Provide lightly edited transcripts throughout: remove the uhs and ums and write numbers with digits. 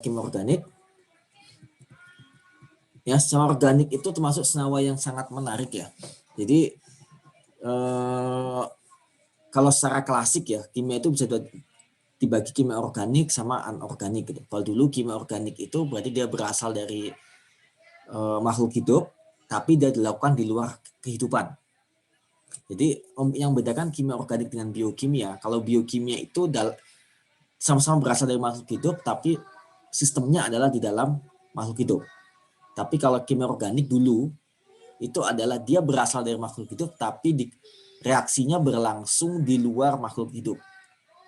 kimia organik. Ya, senyawa organik itu termasuk senyawa yang sangat menarik ya. Jadi kalau secara klasik ya, kimia itu bisa dibagi kimia organik sama anorganik gitu. Kalau dulu kimia organik itu berarti dia berasal dari makhluk hidup, tapi dia dilakukan di luar kehidupan. Jadi yang bedakan kimia organik dengan biokimia, kalau biokimia itu sama-sama berasal dari makhluk hidup, tapi sistemnya adalah di dalam makhluk hidup. Tapi kalau kimia organik dulu, itu adalah dia berasal dari makhluk hidup, tapi reaksinya berlangsung di luar makhluk hidup.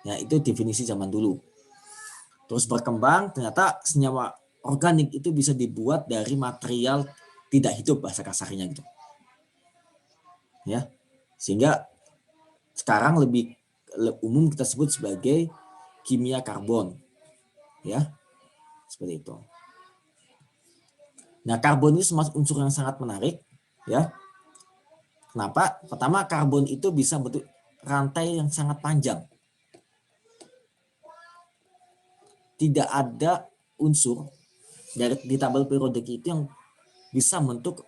Ya, itu definisi zaman dulu. Terus berkembang, ternyata senyawa organik itu bisa dibuat dari material tidak hidup, bahasa kasarnya gitu. Ya, sehingga sekarang lebih umum kita sebut sebagai kimia karbon. Ya, seperti itu. Nah, karbon ini termasuk unsur yang sangat menarik, ya. Kenapa? Pertama, karbon itu bisa bentuk rantai yang sangat panjang. Tidak ada unsur di tabel periodik itu yang bisa bentuk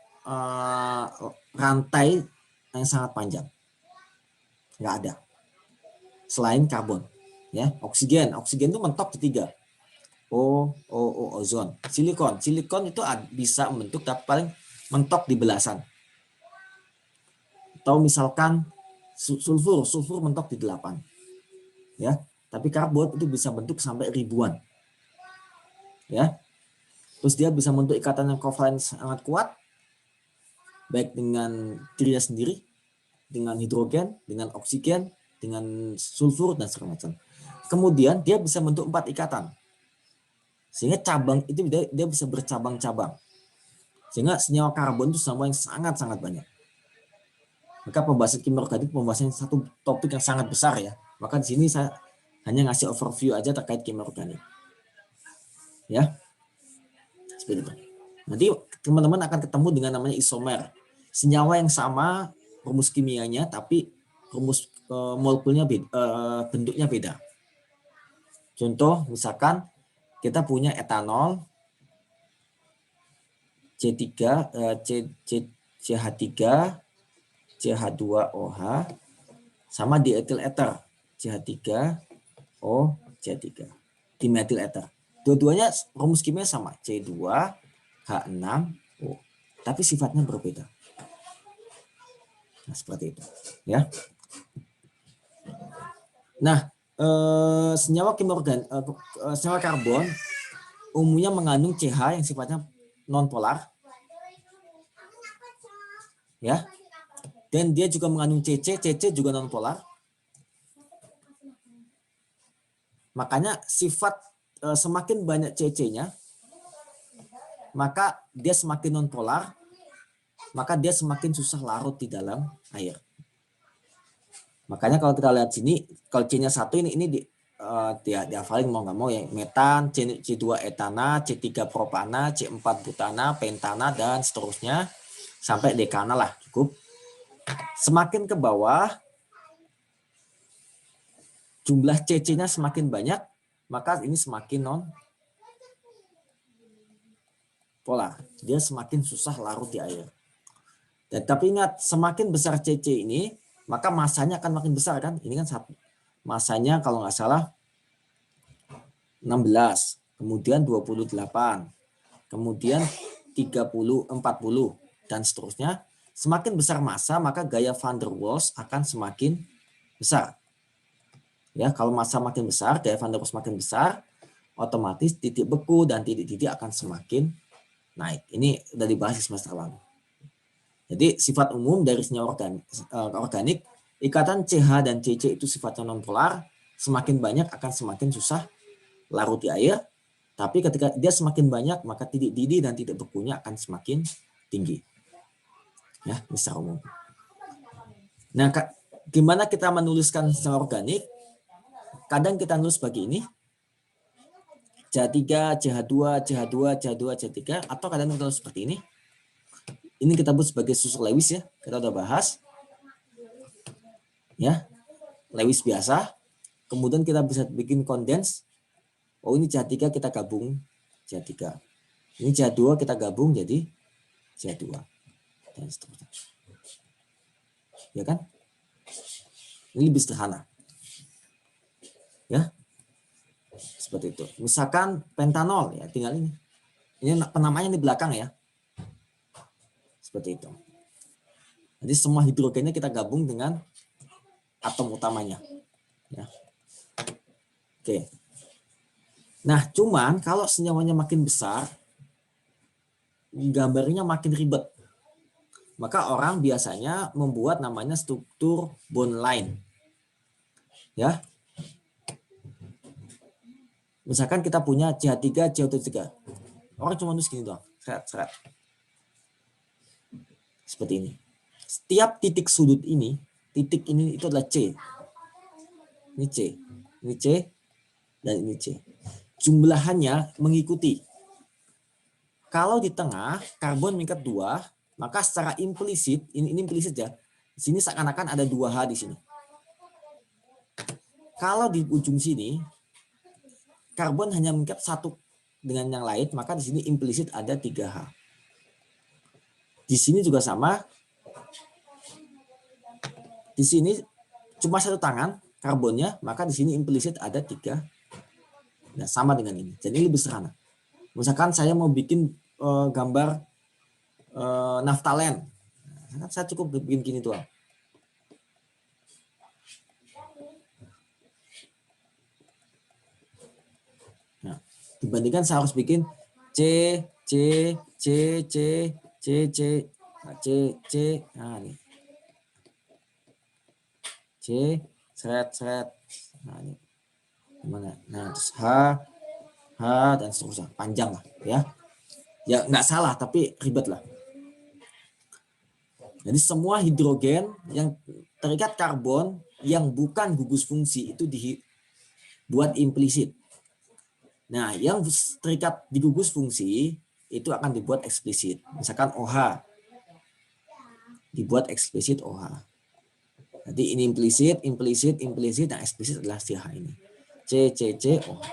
rantai yang sangat panjang. Nggak ada. Selain karbon. Ya, oksigen itu mentok di 3. Ozon. Silikon itu bisa membentuk tapi paling mentok di belasan. Atau misalkan sulfur mentok di 8. Ya, tapi karbon itu bisa bentuk sampai ribuan. Ya. Terus dia bisa membentuk ikatan yang kovalen sangat kuat, baik dengan dirinya sendiri, dengan hidrogen, dengan oksigen, dengan sulfur dan segala macam. Kemudian dia bisa membentuk 4 ikatan. Sehingga cabang itu dia bisa bercabang-cabang. Sehingga senyawa karbon itu senyawa yang sangat-sangat banyak. Maka pembahasan kimia organik pembahasan satu topik yang sangat besar ya. Maka di sini saya hanya ngasih overview aja terkait kimia organik. Ya. Seperti itu. Nanti teman-teman akan ketemu dengan namanya isomer. Senyawa yang sama rumus kimianya tapi rumus molekulnya beda, bentuknya beda. Contoh misalkan kita punya etanol CH3 CH2OH sama dietil ether CH3O CH3 dimetil ether. Dua-duanya rumus kimia sama C2H6O, tapi sifatnya berbeda. Nah, seperti itu, ya. Nah, senyawa kimia organik, senyawa karbon umumnya mengandung CH yang sifatnya nonpolar, ya. Dan dia juga mengandung CC juga nonpolar. Makanya sifat semakin banyak CC-nya, maka dia semakin nonpolar, maka dia semakin susah larut di dalam air. Makanya kalau kita lihat sini, kalau C-nya 1 ini dihafalin mau nggak mau ya, metan, C2 etana, C3 propana, C4 butana, pentana, dan seterusnya, sampai dekana lah cukup. Semakin ke bawah, jumlah CC-nya semakin banyak, maka ini semakin non-polar. Dia semakin susah larut di air. Dan, tapi ingat, semakin besar CC ini, maka masanya akan makin besar kan. Ini kan masanya kalau nggak salah 16, kemudian 28, kemudian 30, 40, dan seterusnya. Semakin besar massa, maka gaya van der Waals akan semakin besar. Ya, kalau massa makin besar, gaya van der Waals makin besar, otomatis titik beku dan titik-titik akan semakin naik. Ini sudah dibahas di semester lalu. Jadi sifat umum dari senyawa organik, ikatan CH dan CC itu sifatnya nonpolar, semakin banyak akan semakin susah larut di air, tapi ketika dia semakin banyak, maka titik didih dan titik bekunya akan semakin tinggi. Ya, ini secara umum. Nah, gimana kita menuliskan senyawa organik? Kadang kita nulis sebagai ini, CH3, CH2, CH2, CH2, CH3, atau kadang kita nulis seperti ini. Ini kita sebut sebagai susu Lewis ya, kita udah bahas. Ya, Lewis biasa. Kemudian kita bisa bikin kondens. Oh, ini CH3 kita gabung CH3. Ini CH2 kita gabung jadi CH2 dan seterusnya. Ya kan? Ini lebih sederhana. Ya. Seperti itu. Misalkan pentanol ya, tinggal ini. Ini penamanya di belakang ya. Seperti itu. Jadi semua hidrogennya kita gabung dengan atom utamanya. Ya. Oke. Nah, cuman kalau senyawanya makin besar, gambarnya makin ribet. Maka orang biasanya membuat namanya struktur bond line. Ya. Misalkan kita punya CH3, CH3. Orang cuma nulis gini doang. Seret. Seperti ini. Setiap titik sudut ini, titik ini itu adalah C. Ini C. Ini C. Dan ini C. Jumlahannya mengikuti. Kalau di tengah karbon mengikat 2, maka secara implisit, ini implisit ya. Di sini seakan-akan ada 2H di sini. Kalau di ujung sini karbon hanya mengikat 1 dengan yang lain, maka di sini implisit ada 3H. Di sini juga sama. Di sini cuma 1 tangan karbonnya, maka di sini implisit ada 3. Nah, sama dengan ini. Jadi ini lebih sederhana. Misalkan saya mau bikin gambar naftalen. Nah, saya cukup bikin gini doang. Nah, dibandingkan saya harus bikin C, C, C, C, C, C, nah, C, C, nah ini. C, seret. Nah, ini. Gimana? Nah, terus H, dan seterusnya. Panjang lah ya. Ya nggak salah, tapi ribet lah. Jadi semua hidrogen yang terikat karbon yang bukan gugus fungsi itu dibuat implisit. Nah, yang terikat di gugus fungsi itu akan dibuat eksplisit. Misalkan OH dibuat eksplisit OH. Jadi ini implisit, dan eksplisit adalah si H ini. C, OH.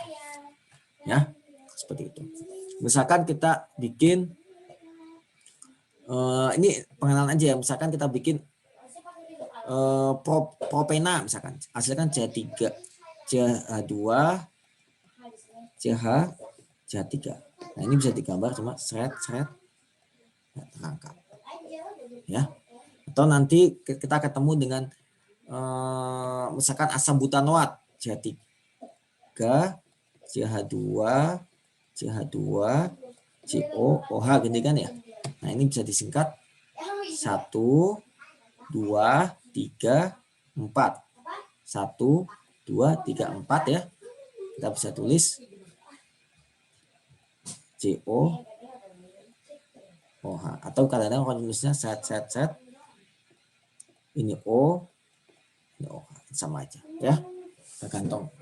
Ya, seperti itu. Misalkan kita bikin ini pengenalan aja ya. Misalkan kita bikin propena misalkan. Hasilkan CH3, CH2, CH3. Nah, ini bisa digambar cuma seret terangkat. Ya. Atau nanti kita ketemu dengan misalkan asam butanoat CH3, CH2, CO, OH gini kan ya. Nah, ini bisa disingkat 1, 2, 3, 4. 1, 2, 3, 4 ya. Kita bisa tulis CO, OH. Atau kadang-kadang kalau tulisnya set. Ini O, ini OH. Sama aja ya. Tergantung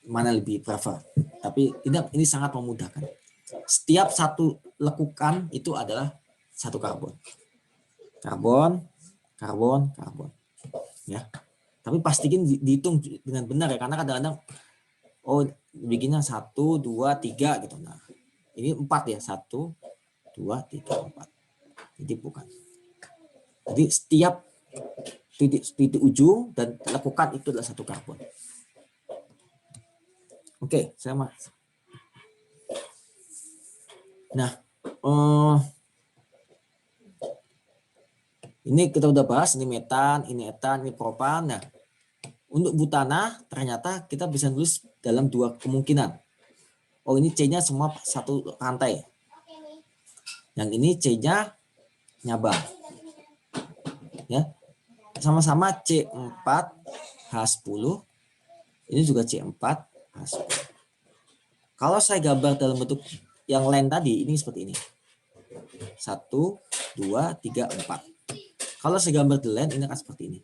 mana lebih prefer. Tapi ini sangat memudahkan. Setiap satu lekukan itu adalah satu karbon. Karbon. Ya. Tapi pastiin dihitung dengan benar ya, karena kadang-kadang bikinnya 1, 2, 3 gitu. Nah, ini 4 ya. 1, 2, 3, 4. Jadi bukan. Jadi setiap titik ujung dan lekukan itu adalah satu karbon. Oke, saya mas. Nah, ini kita udah bahas, ini metan, ini etan, ini propan. Nah, untuk butana ternyata kita bisa nulis dalam 2 kemungkinan. Oh, ini C-nya semua satu rantai. Yang ini C-nya nyabang. Ya. Sama-sama C4H10. Ini juga C4H10. Kalau saya gambar dalam bentuk yang lain tadi, ini seperti ini. 1, 2, 3, 4. Kalau saya gambar di lain, ini akan seperti ini.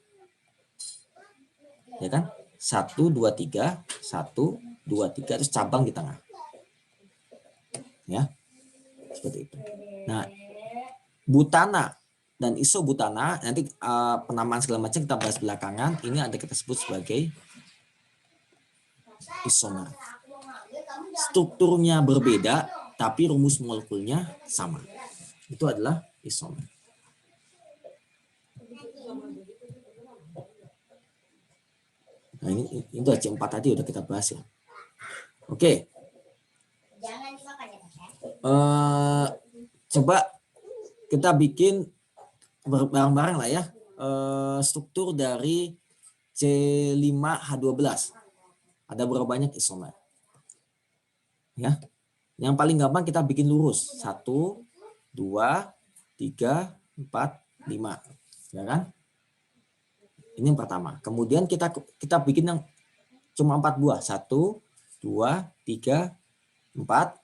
Ya kan? 1, 2, 3, 1, 2, 3, terus cabang di tengah. Ya. Seperti itu. Nah, butana dan isobutana, nanti penamaan segala macam kita bahas belakangan. Ini ada kita sebut sebagai isomer. Strukturnya berbeda, tapi rumus molekulnya sama. Itu adalah isomer. Nah, ini itu C4 tadi udah kita bahas ya. Oke. Coba kita bikin bareng-bareng lah ya struktur dari C5H12. Ada berapa banyak isomer? Ya. Yang paling gampang kita bikin lurus. 1, 2, 3, 4, 5. Ya kan? Ini yang pertama. Kemudian kita bikin yang cuma 4 buah. 1, 2, 3, 4.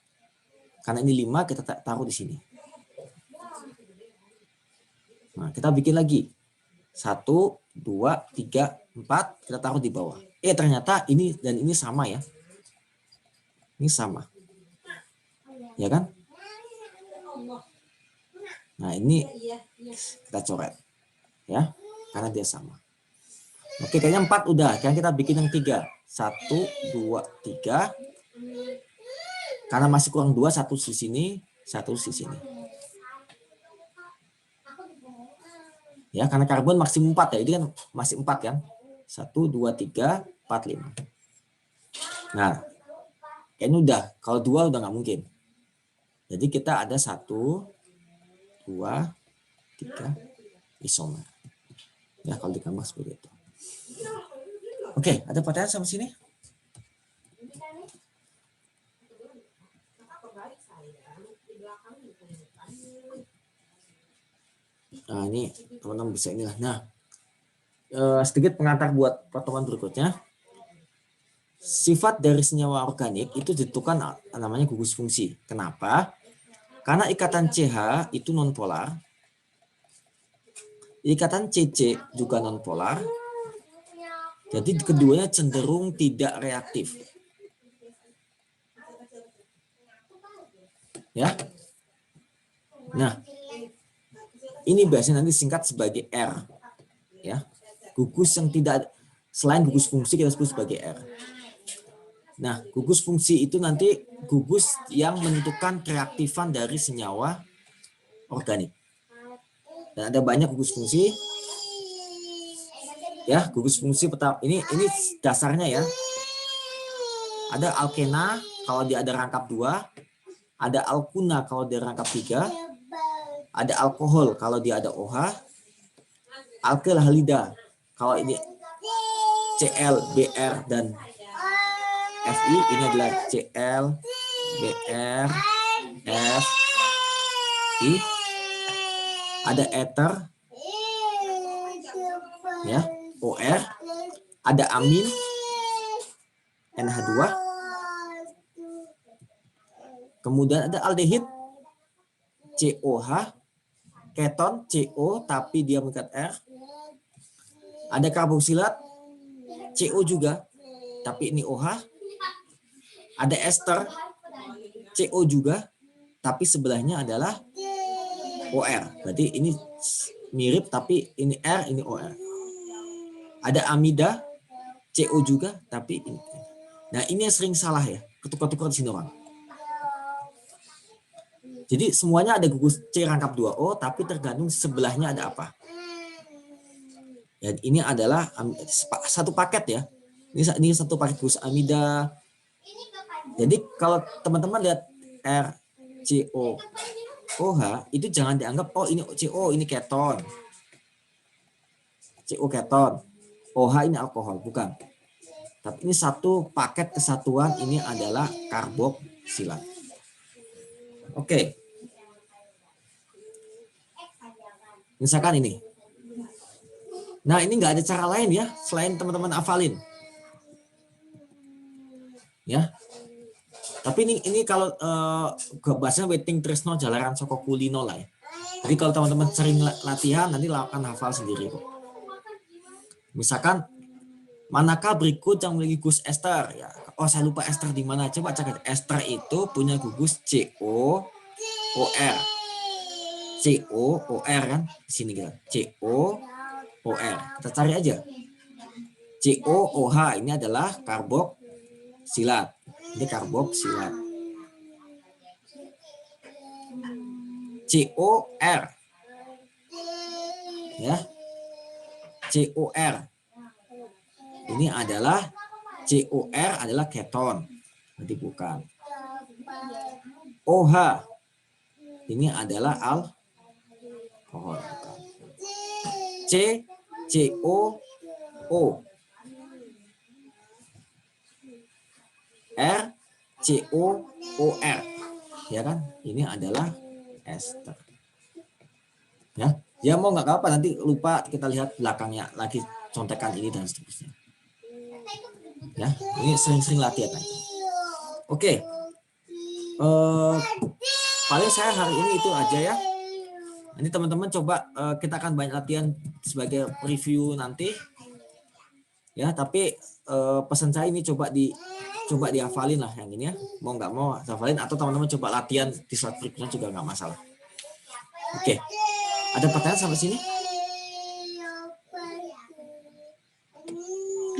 Karena ini 5 kita taruh di sini. Nah, kita bikin lagi. 1, 2, 3, 4. Kita taruh di bawah. Ternyata ini dan ini sama ya. Ini sama. Ya kan? Nah, ini kita coret. Ya, karena dia sama. Oke, kayaknya 4 udah. Kan kita bikin yang 3. 1, 2, 3. Karena masih kurang 2, 1 di sini, 1 di sini. Ya, karena karbon maksimum 4 ya. Ini kan masih 4 kan. 1, 2, 3, 4, 5. Nah, kayaknya udah. Kalau 2 udah nggak mungkin. Jadi kita ada 1, 2, 3 isomer. Ya, kalau digambar seperti itu. Oke, ada pertanyaan sampai sini? Nah, ini teman-teman bisa inilah. Nah, sedikit pengantar buat pertemuan berikutnya. Sifat dari senyawa organik itu ditentukan namanya gugus fungsi. Kenapa? Karena ikatan CH itu nonpolar. Ikatan CC juga nonpolar. Jadi keduanya cenderung tidak reaktif. Ya. Nah, ini biasanya nanti singkat sebagai R. Ya. Gugus yang tidak, selain gugus fungsi kita sebut sebagai R. Nah, gugus fungsi itu nanti gugus yang menentukan kereaktifan dari senyawa organik. Dan ada banyak gugus fungsi. Ya, gugus fungsi pertama ini dasarnya ya. Ada alkena kalau dia ada rangkap 2, ada alkuna kalau dia rangkap 3, ada alkohol kalau dia ada OH, alkyl halida kalau ini Cl, Br dan Fi, ini adalah Cl, Br, Fi. Ada ether ya, OR, ada amin NH2. Kemudian ada aldehid COH, keton CO tapi dia mengikat R. Ada karboksilat CO juga tapi ini OH. Ada ester CO juga tapi sebelahnya adalah OR. Berarti ini mirip tapi ini R, ini OR. Ada amida CO juga tapi ini. Nah, ini yang sering salah ya, ketukar-tukar di sini orang. Jadi semuanya ada gugus C rangkap 2O tapi tergantung sebelahnya ada apa. Ya, ini adalah satu paket ya. Ini satu paket gugus amida. Jadi kalau teman-teman lihat RCOOH itu jangan dianggap oh ini CO ini keton. CO keton. OH ini alkohol, bukan. Tapi ini satu paket kesatuan, ini adalah karboksilat. Oke. Misalkan ini. Nah, ini nggak ada cara lain ya selain teman-teman hafalin. Ya. Tapi ini kalau bahasanya waiting tresno jalaran soko kulino lah ya. Jadi kalau teman-teman sering latihan nanti akan hafal sendiri kok. Misalkan manakah berikut yang memiliki gugus ester ya. Oh, saya lupa ester di mana. Coba cek. Ester itu punya gugus COOR. COOR kan di sini kita. COOR. Kita cari aja. COOH ini adalah karboksilat. Ini karboksilat. COR. Ya. COR. Ini adalah COR adalah keton. Berarti bukan. OH. Ini adalah alkohol. COO. COOR. Ya kan? Ini adalah ester. Ya, ya mau nggak apa-apa, nanti lupa kita lihat belakangnya lagi contekan ini dan seterusnya. Ya, ini sering-sering latihan aja. Oke. Paling saya hari ini itu aja ya. Nanti teman-teman coba kita akan banyak latihan sebagai review nanti. Ya, tapi pesan saya ini coba dihafalin lah yang ini ya. Mau nggak mau hafalin, atau teman-teman coba latihan di slide berikutnya juga nggak masalah. Oke. Ada pertanyaan sampai sini?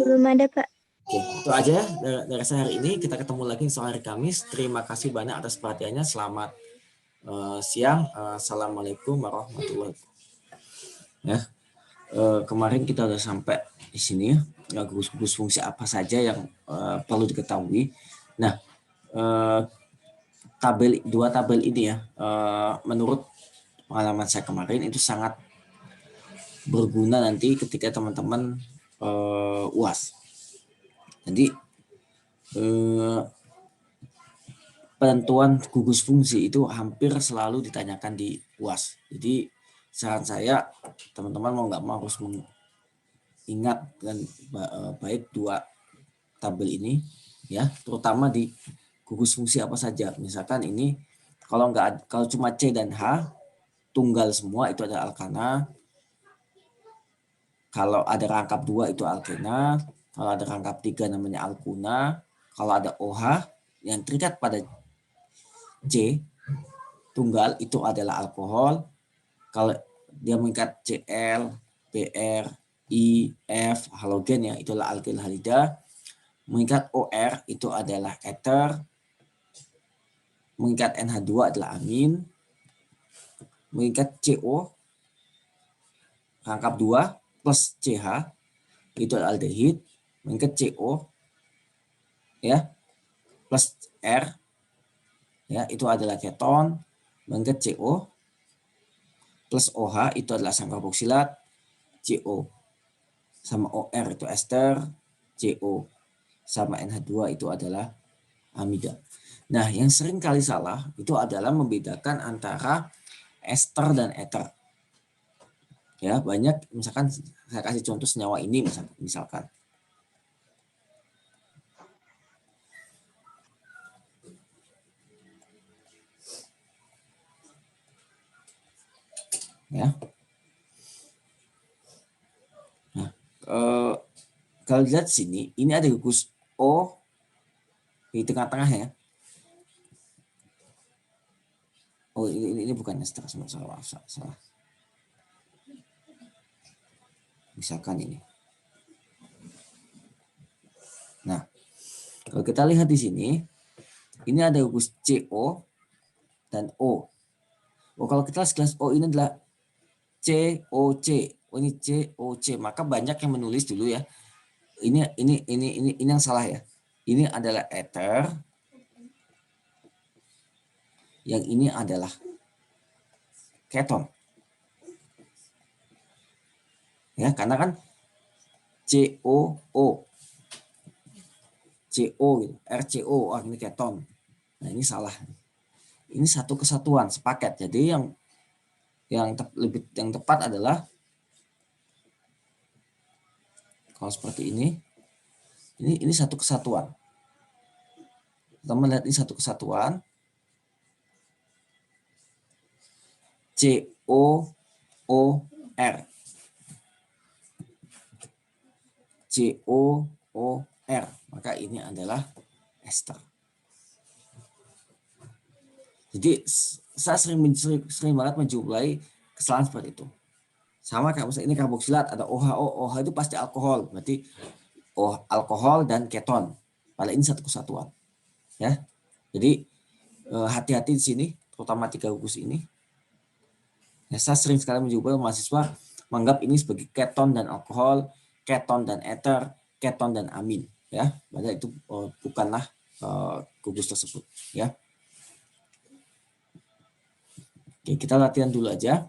Belum ada, Pak. Oke, itu aja ya dari saya hari ini. Kita ketemu lagi sore hari Kamis. Terima kasih banyak atas perhatiannya. Selamat siang. Assalamualaikum warahmatullahi wabarakatuh. Ya, kemarin kita udah sampai di sini ya. Gugus-gugus fungsi apa saja yang perlu diketahui. Nah, dua tabel ini ya, menurut pengalaman saya kemarin itu sangat berguna nanti ketika teman-teman UAS. Jadi penentuan gugus fungsi itu hampir selalu ditanyakan di UAS. Jadi saran saya teman-teman mau nggak mau harus mengingat dan baik dua tabel ini ya, terutama di gugus fungsi apa saja. Misalkan ini kalau cuma C dan H tunggal semua itu ada alkana. Kalau ada rangkap 2 itu alkena, kalau ada rangkap 3 namanya alkuna, kalau ada OH yang terikat pada C tunggal itu adalah alkohol, kalau dia mengikat Cl, Br, I, F, halogen ya itulah alkil halida, mengikat OR itu adalah ether, mengikat NH2 adalah amin, mengikat CO rangkap 2 plus CH itu adalah aldehid, mengikat CO ya plus R ya itu adalah keton, mengikat CO plus OH itu adalah asam karboksilat, CO sama OR itu ester, CO sama NH2 itu adalah amida. Nah, yang sering kali salah itu adalah membedakan antara ester dan ether. Ya, banyak misalkan saya kasih contoh senyawa ini misalkan. Ya. Nah, kalau lihat sini, ini ada gugus O di tengah-tengah ya. Oh, ini bukan ester, salah. Misalkan ini. Nah, kalau kita lihat di sini, ini ada gugus CO dan O. Oh, kalau kita sekelas O ini adalah COC. Oh, ini COC. Maka banyak yang menulis dulu ya. Ini yang salah ya. Ini adalah ether. Yang ini adalah keton. Ya, karena kan COO. CO gitu, RCO, ini keton. Nah, ini salah. Ini satu kesatuan, sepaket. Jadi yang tepat adalah kalau seperti ini satu kesatuan. Kita melihat ini satu kesatuan. COOR. COOR. Maka ini adalah ester. Jadi saya sering banget menjumpai kesalahan seperti itu. Sama kayak misalnya ini karboksilat ada OH. OH itu pasti alkohol. Berarti alkohol dan keton. Padahal ini satu kesatuan. Ya. Jadi hati-hati di sini, terutama 3 gugus ini. Ya, saya sering sekali menjumpai mahasiswa menganggap ini sebagai keton dan alkohol, keton dan ether, keton dan amin. Ya, padahal itu bukanlah gugus tersebut. Ya, oke, kita latihan dulu aja.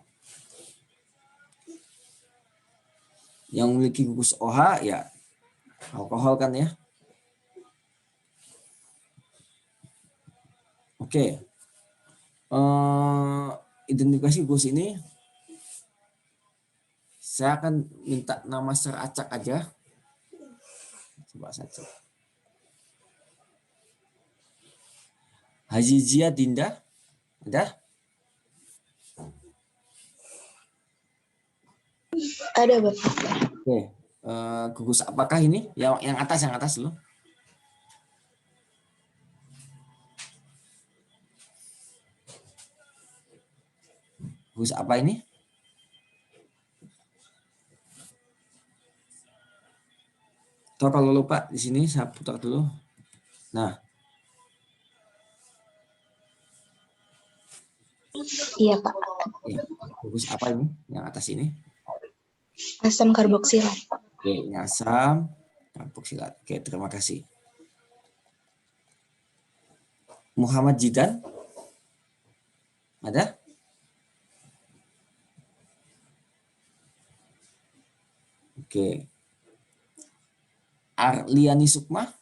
Yang memiliki gugus OH ya alkohol kan ya. Oke, identifikasi gugus ini saya akan minta nama secara acak aja. Coba saja. Hajijia Dinda, ada? Ada, Bapak. Oke, gugus apakah ini? Yang atas dulu. Gugus apa ini? Atau kalau lupa di sini saya putar dulu. Nah, Iya, Pak. ya, gugus apa ini? Yang atas ini? Asam karboksilat. Oke, ini asam karboksilat. Oke, terima kasih. Muhammad Jidan, ada? Oke. Arliani Sukma?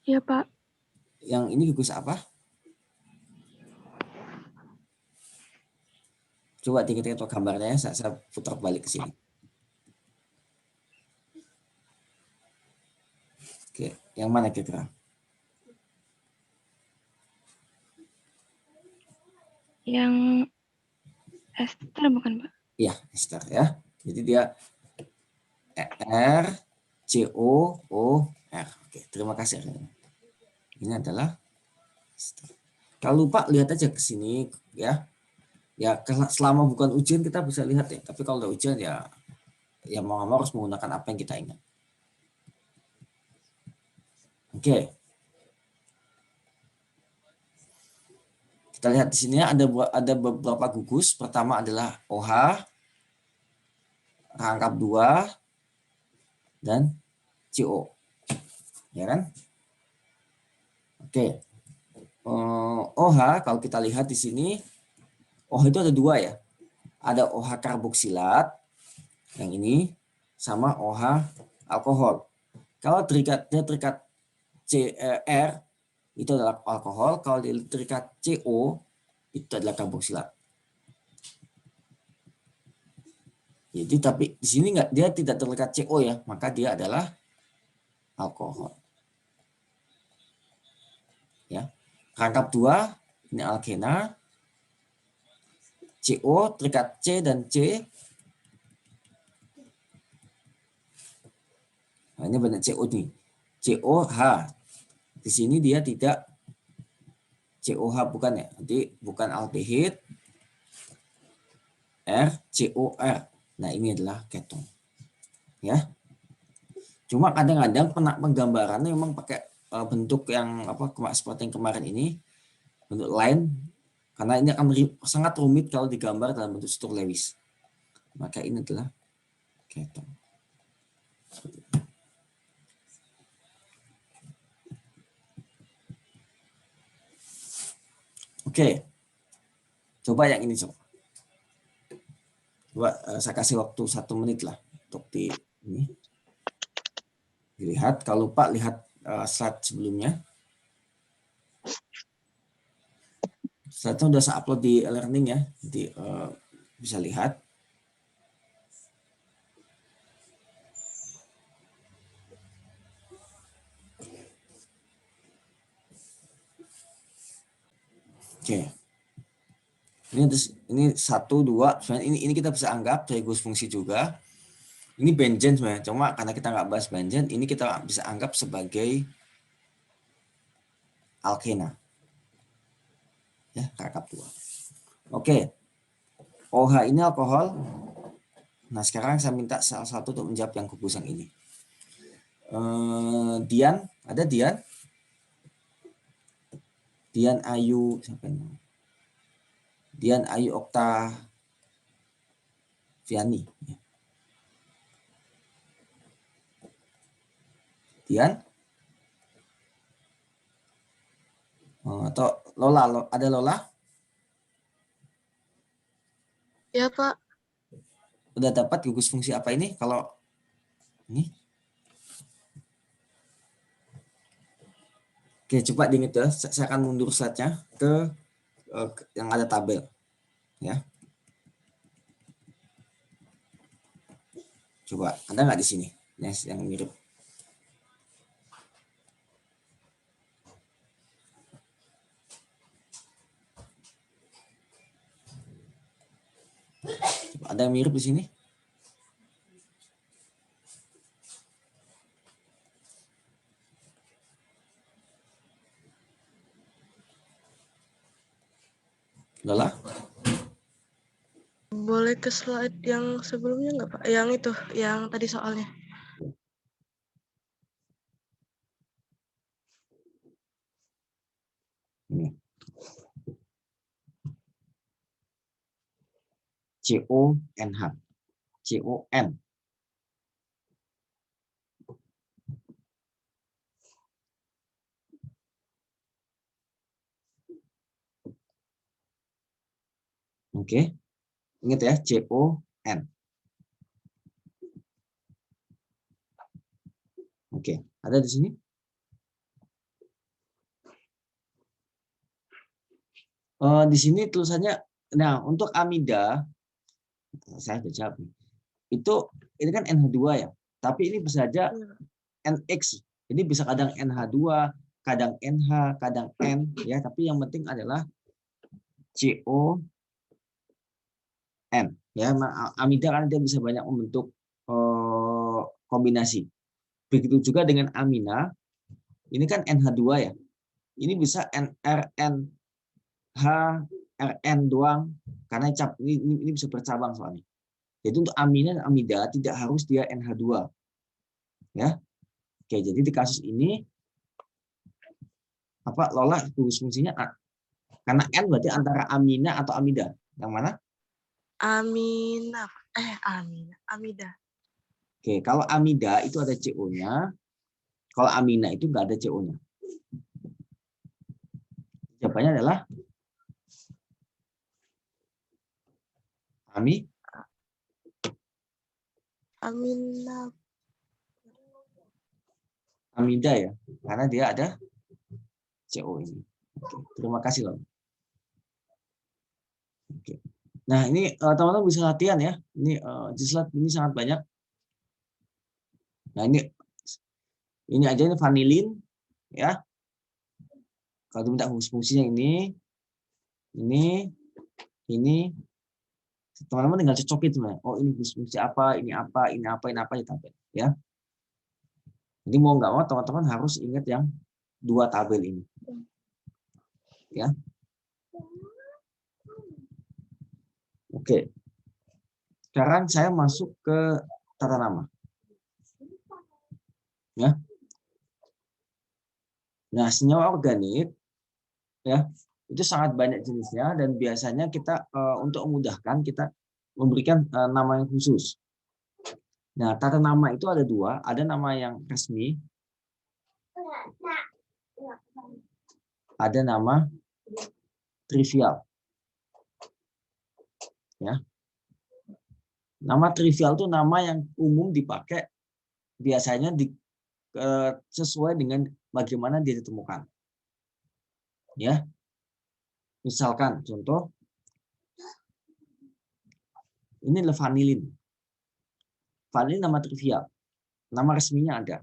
Ya, Pak. Yang ini gugus apa? Coba dikit-dikit gambarnya, saya putar balik ke sini. Oke, yang mana kira-kira? Yang ester bukan, Pak? Iya, ester ya. Jadi dia R C O O R. Oke, terima kasih. Ini adalah ester. Kalau lupa lihat aja ke sini ya. Ya selama bukan ujian kita bisa lihat ya. Tapi kalau udah ujian ya mau nggak mau harus menggunakan apa yang kita ingat. Oke. Kita lihat di sini ada beberapa gugus. Pertama adalah OH, rangkap 2, dan CO. Ya kan? Oke. OH kalau kita lihat di sini, OH itu ada 2 ya. Ada OH karboksilat, yang ini, sama OH alkohol. Kalau dia terikat CR, itu adalah alkohol. Kalau dia terikat CO, itu adalah karboksilat. Jadi tapi di sini dia tidak terikat CO ya, maka dia adalah alkohol. Ya. Rangkap 2, ini alkena. CO terikat C dan C. Nah, ini banyak CO nih. COH. Di sini dia tidak COH bukan ya. Nanti bukan aldehid. RCOR. Nah, ini adalah keton. Ya. Cuma kadang-kadang penggambarannya memang pakai bentuk yang seperti yang kemarin ini, bentuk line, karena ini akan sangat rumit kalau digambar dalam bentuk struktur Lewis. Maka ini adalah keton. Oke, coba yang ini coba. Coba saya kasih waktu 1 menit lah untuk ini. Dilihat, kalau lupa lihat slide sebelumnya. Slide-nya udah saya upload di e-learning ya, jadi bisa lihat. Oke. Ini 1, 2, ini kita bisa anggap dari gugus fungsi juga. Ini benzen sebenarnya, cuma karena kita nggak bahas benzen, ini kita bisa anggap sebagai alkena. Ya, rangkap 2. Oke. OH ini alkohol. Nah, sekarang saya minta salah satu untuk menjawab yang gugus yang ini. Dian, ada Dian? Dian Ayu, siapa ini? Dian Ayu Oktaviani. Dian? Atau Lola, ada Lola? Ya, Pak. Udah dapat gugus fungsi apa ini? Kalau ini? Oke, coba diingat ya. Saya akan mundur slide-nya ke yang ada tabel. Ya. Coba, ada nggak di sini? Yang mirip. Coba, ada yang mirip di sini? Lola? Boleh ke slide yang sebelumnya nggak, Pak? Yang itu, yang tadi soalnya. Ini. CONH. CON. Oke. Ingat ya, CON. Oke, ada di sini? Di sini tulisannya, nah untuk amida, saya sudah jawab nih. Ini kan NH2 ya, tapi ini bisa saja NX. Jadi bisa kadang NH2, kadang NH, kadang N, ya. Tapi yang penting adalah CON, ya. Amida kan dia bisa banyak membentuk kombinasi. Begitu juga dengan amina, ini kan NH2 ya. Ini bisa NRN, H, RN doang, karena ini bisa bercabang soalnya. Jadi untuk amina dan amida tidak harus dia NH2. Ya. Oke, jadi di kasus ini apa Lola gugus fungsinya A. Karena N berarti antara amina atau amida. Yang mana? Amina. Amida. Oke, kalau amida itu ada CO-nya. Kalau amina itu nggak ada CO-nya. Jawabannya adalah Amina. amida ya, karena dia ada CO ini. Oke, terima kasih loh. Oke. Nah ini teman-teman bisa latihan ya. Ini ini sangat banyak. Nah ini aja ini vanilin ya. Kalau diminta fungsinya ini, teman-teman tinggal cocokin sebenarnya. Oh ini fungsi apa, ini apa, ini apa, ini apa ya. Jadi mau nggak mau teman-teman harus ingat yang dua tabel ini. Ya. Oke. Sekarang saya masuk ke tata nama. Ya. Nah, senyawa organik ya, itu sangat banyak jenisnya dan biasanya kita untuk memudahkan kita memberikan nama yang khusus. Nah, tata nama itu ada dua, ada nama yang resmi, ada nama trivial. Ya. Nama trivial itu nama yang umum dipakai biasanya sesuai dengan bagaimana dia ditemukan. Ya. Misalkan contoh ini adalah vanilin. Vanilin nama trivial. Nama resminya ada.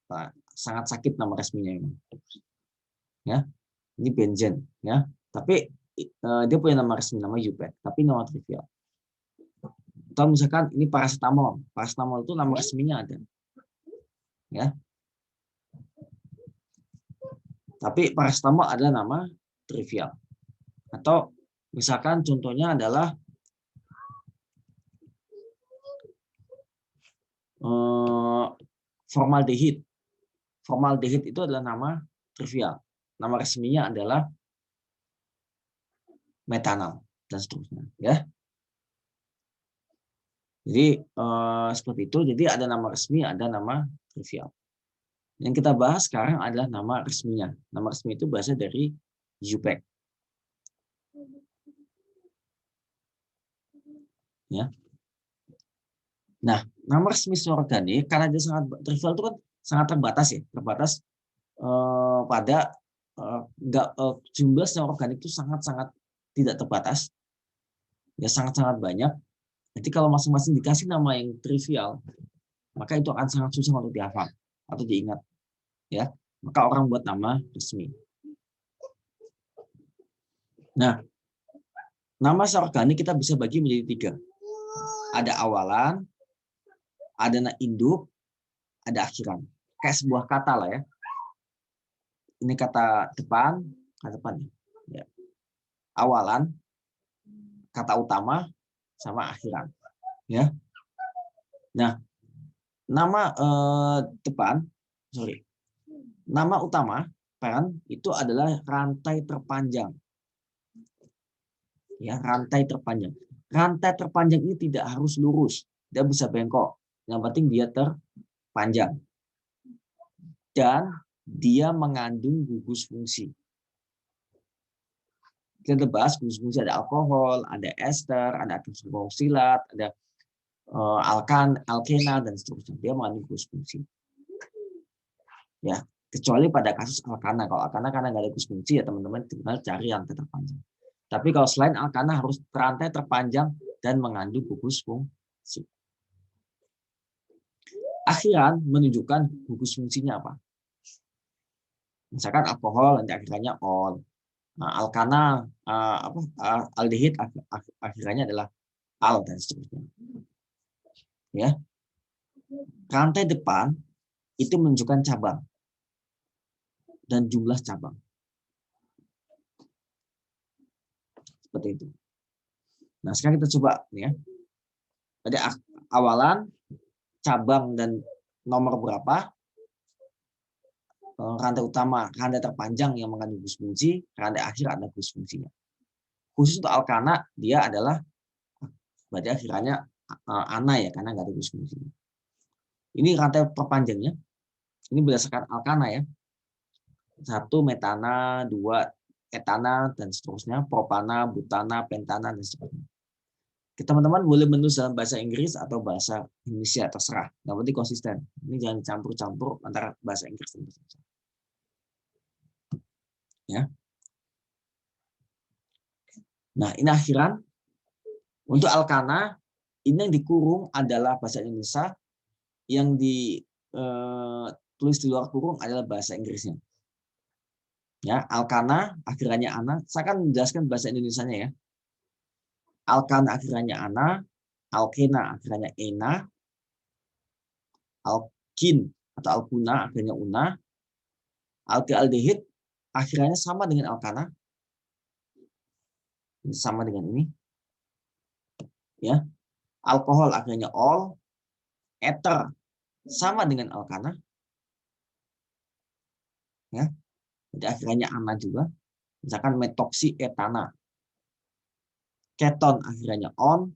Nah, sangat sakit nama resminya ini. Ya. Ini benzen ya. Tapi dia punya nama resmi nama UPEC, tapi nama trivial. Atau misalkan ini paracetamol. Paracetamol itu nama resminya ada. Ya. Tapi paracetamol adalah nama trivial. Atau misalkan contohnya adalah formaldehid. Formaldehid itu adalah nama trivial. Nama resminya adalah metanol. dan seterusnya. Ya. Jadi seperti itu. Jadi ada nama resmi, ada nama trivial. Yang kita bahas sekarang adalah nama resminya. Nama resmi itu berasal dari UPEC. Ya. Nah, nama resmi secara organik karena dia sangat trivial itu kan sangat terbatas ya, terbatas pada jumlah secara organik itu sangat-sangat tidak terbatas, ya sangat-sangat banyak. Jadi kalau masing-masing dikasih nama yang trivial, maka itu akan sangat susah untuk dihafal atau diingat, ya. Maka orang buat nama resmi. Nah, nama secara organik kita bisa bagi menjadi 3. Ada awalan, ada induk, ada akhiran. Kayak sebuah kata lah ya. Ini kata depan, ya. Awalan, kata utama, sama akhiran. Ya. Nah, nama nama utama kan itu adalah rantai terpanjang. Ya, rantai terpanjang. Rantai terpanjang ini tidak harus lurus, dia bisa bengkok. Yang penting dia terpanjang. Dan dia mengandung gugus fungsi. Kita bahas gugus fungsi, ada alkohol, ada ester, ada atom karboksilat, ada alkena dan seterusnya. Dia mengandung gugus fungsi. Ya, kecuali pada kasus alkana. Kalau alkana karena nggak ada gugus fungsi ya teman-teman tinggal cari rantai terpanjang. Tapi kalau selain alkana harus rantai terpanjang dan mengandung gugus fungsi. Akhiran menunjukkan gugus fungsinya apa. Misalkan alkohol nanti akhirannya ol. Nah, alkana aldehid akhirannya adalah al dan seterusnya. Ya. Rantai depan itu menunjukkan cabang dan jumlah cabang. Seperti itu. Nah, sekarang kita coba ya. Ada awalan, cabang dan nomor berapa. Rantai utama, rantai terpanjang yang mengandung gugus fungsi, rantai akhir ada gugus fungsinya. Khusus untuk alkana dia adalah berarti akhirannya ana ya karena nggak ada gugus fungsinya. Ini rantai terpanjangnya. Ini berdasarkan alkana ya. 1 metana, 2 etana dan seterusnya, propana, butana, pentana dan seterusnya. Teman-teman boleh menulis dalam bahasa Inggris atau bahasa Indonesia terserah. Yang penting konsisten. Ini jangan campur-campur antara bahasa Inggris dan bahasa Indonesia. Ya. Nah, ini akhiran. Untuk alkana, ini yang dikurung adalah bahasa Indonesia, yang ditulis di luar kurung adalah bahasa Inggrisnya. Ya, alkana akhirannya ana. Saya akan menjelaskan bahasa Indonesianya ya. Alkana akhirannya ana, alkena akhirannya ena, alkin atau alkuna akhirnya una, alkaldehid akhirannya sama dengan alkana. Ini sama dengan ini. Ya. Alkohol akhirnya ol, ether sama dengan alkana. Ya. Jadi akhirnya ana juga. Misalkan metoksi etana. Keton akhirnya on,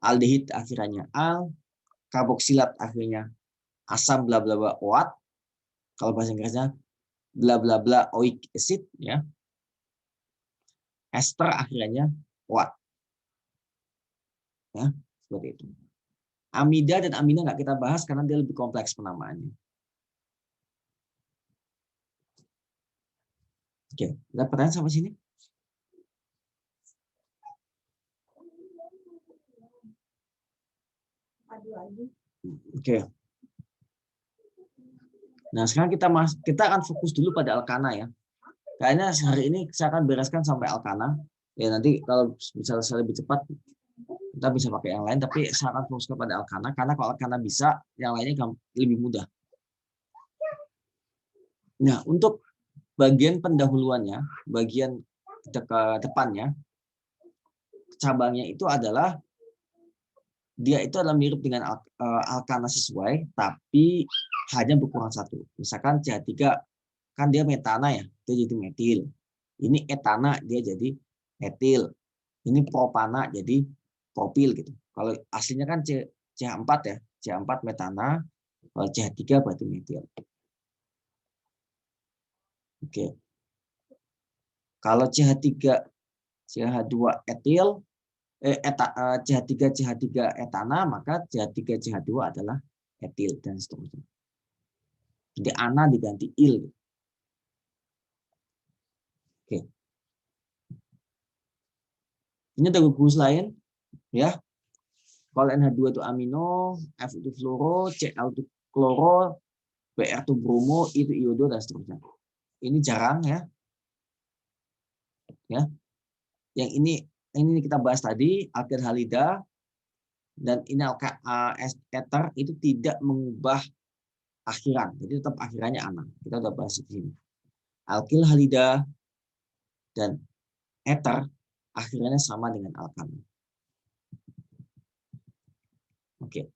aldehid akhirnya al, karboksilat akhirnya asam bla bla bla oat. Kalau bahasa Inggrisnya bla bla bla oic acid ya. Ester akhirnya oat. Ya, seperti itu. Amida dan amina nggak kita bahas karena dia lebih kompleks penamaannya. Oke, ada pertanyaan sampai sini? Oke. Nah, sekarang kita akan fokus dulu pada alkana ya. Kayaknya hari ini saya akan bereskan sampai alkana. Ya nanti kalau misalnya saya lebih cepat kita bisa pakai yang lain, tapi saya akan fokus kepada alkana karena kalau alkana bisa, yang lainnya lebih mudah. Nah, untuk bagian pendahuluannya, bagian depannya, cabangnya itu adalah dia itu adalah mirip dengan alkana sesuai, tapi hanya berkurang 1. Misalkan CH3 kan dia metana ya, dia jadi metil. Ini etana dia jadi etil. Ini propana jadi propil gitu. Kalau aslinya kan CH4 ya, CH4 metana, kalau CH3 berarti metil. Oke. Kalau CH3 CH2 etil, CH3 CH3 etana, maka CH3 CH2 adalah etil dan seterusnya. Jadi ana diganti il. Oke. Ini ada gugus lain ya. Kalau NH2 itu amino, F itu fluoro, Cl itu kloro, Br itu bromo, I itu iodo dan seterusnya. Ini jarang ya. Ya. Yang ini kita bahas tadi alkil halida dan ini ester itu tidak mengubah akhiran. Jadi tetap akhirannya ana. Kita udah bahas di sini. Alkil halida dan ether akhirannya sama dengan alkana. Oke.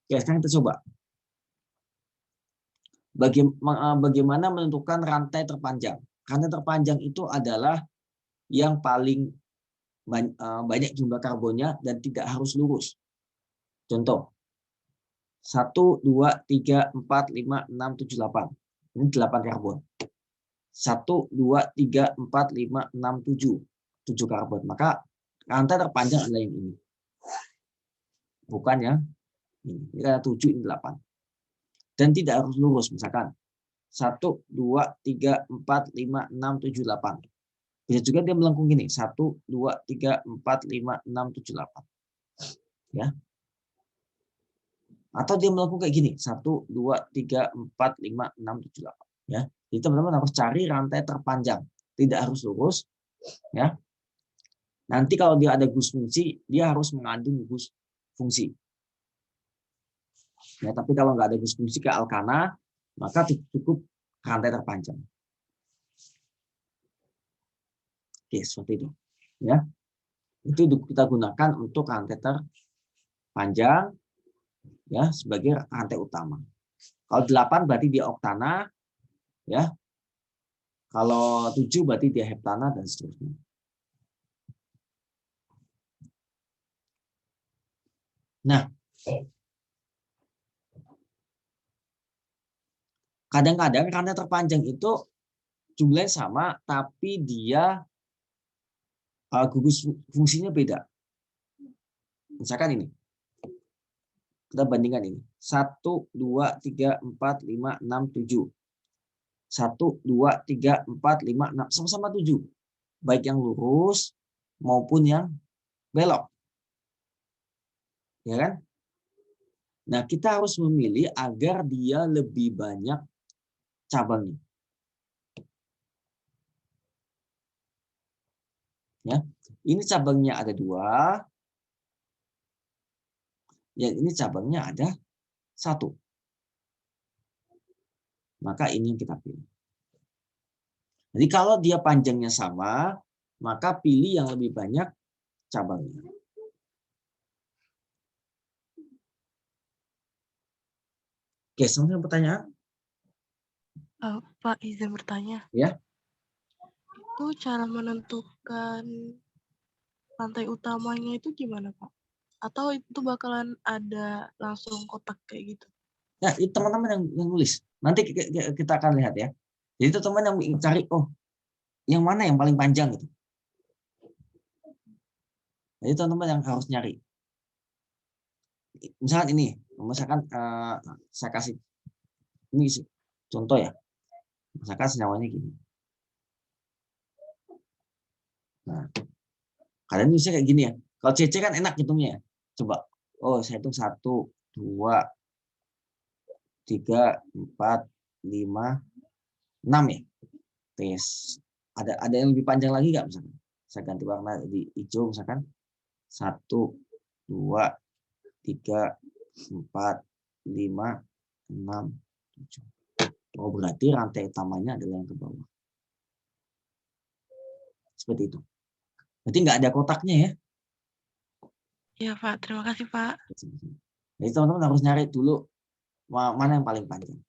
Ya, sekarang kita coba. Bagaimana menentukan rantai terpanjang? Rantai terpanjang itu adalah yang paling banyak jumlah karbonnya dan tidak harus lurus. Contoh, 1, 2, 3, 4, 5, 6, 7, 8. Ini 8 karbon. 1, 2, 3, 4, 5, 6, 7. 7 karbon. Maka rantai terpanjang adalah yang ini. Bukan yang ini. Ini ada 7, ini 8. Dan tidak harus lurus. Misalkan 1, 2, 3, 4, 5, 6, 7, 8. Bisa juga dia melengkung gini. 1, 2, 3, 4, 5, 6, 7, 8. Ya. Atau dia melengkung kayak gini. 1, 2, 3, 4, 5, 6, 7, 8. Ya. Jadi teman-teman harus cari rantai terpanjang. Tidak harus lurus. Ya. Nanti kalau dia ada gus fungsi, dia harus mengandung gus fungsi. Ya, tapi kalau nggak ada gus fungsi ke alkana, maka cukup rantai terpanjang. Oke, seperti itu. Ya. Itu kita gunakan untuk rantai terpanjang ya sebagai rantai utama. Kalau 8 berarti dia oktana ya. Kalau 7 berarti dia heptana dan seterusnya. Nah, kadang-kadang rantai terpanjang itu jumlahnya sama tapi dia gugus fungsinya beda. Misalkan ini. Kita bandingkan ini. 1, 2, 3, 4, 5, 6, 7. 1, 2, 3, 4, 5, 6. Sama-sama 7. Baik yang lurus maupun yang belok. Ya kan? Nah, kita harus memilih agar dia lebih banyak cabangnya. Ya. Ini cabangnya ada 2. Yang ini cabangnya ada 1. Maka ini yang kita pilih. Jadi kalau dia panjangnya sama, maka pilih yang lebih banyak cabangnya. Oke, sama pertanyaan? Pak, izin bertanya. Ya. Itu cara menentukan rantai utamanya itu gimana, Pak? Atau itu bakalan ada langsung kotak kayak gitu? Nah, itu teman-teman yang nulis. Nanti kita akan lihat ya. Jadi itu teman yang cari, oh, yang mana yang paling panjang gitu. Jadi teman-teman yang harus nyari. Misalkan ini, misalkan saya kasih ini contoh ya. Misalkan senyawanya gini. Nah, kalian bisa kayak gini ya. Kalau CC kan enak hitungnya ya. Coba, oh saya hitung 1, 2, 3, 4, 5, 6 ya. Tes. Ada yang lebih panjang lagi nggak misalkan? Saya ganti warna di hijau misalkan. 1, 2, 3, 4, 5, 6, 7. Oh, berarti rantai utamanya adalah yang ke bawah. Seperti itu. Berarti nggak ada kotaknya ya. Iya, Pak. Terima kasih, Pak. Jadi teman-teman harus nyari dulu mana yang paling panjang.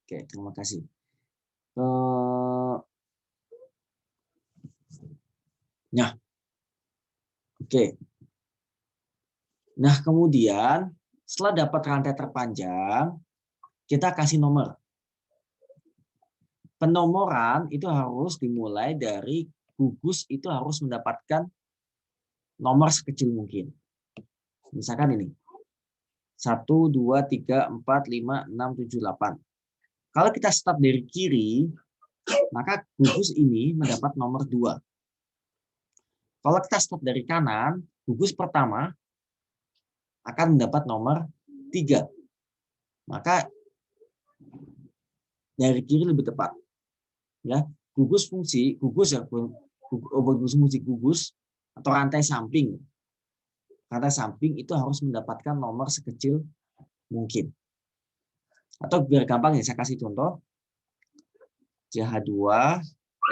Oke, terima kasih. Nah, oke. Nah, kemudian setelah dapat rantai terpanjang, kita kasih nomor. Penomoran itu harus dimulai dari gugus itu harus mendapatkan nomor sekecil mungkin. Misalkan ini. 1, 2, 3, 4, 5, 6, 7, 8. Kalau kita start dari kiri, maka gugus ini mendapat nomor 2. Kalau kita start dari kanan, gugus pertama akan mendapat nomor 3. Maka dari kiri lebih tepat. Ya, gugus fungsi, gugus atau rantai samping. Rantai samping itu harus mendapatkan nomor sekecil mungkin. Atau biar gampang ya, saya kasih contoh. CH2,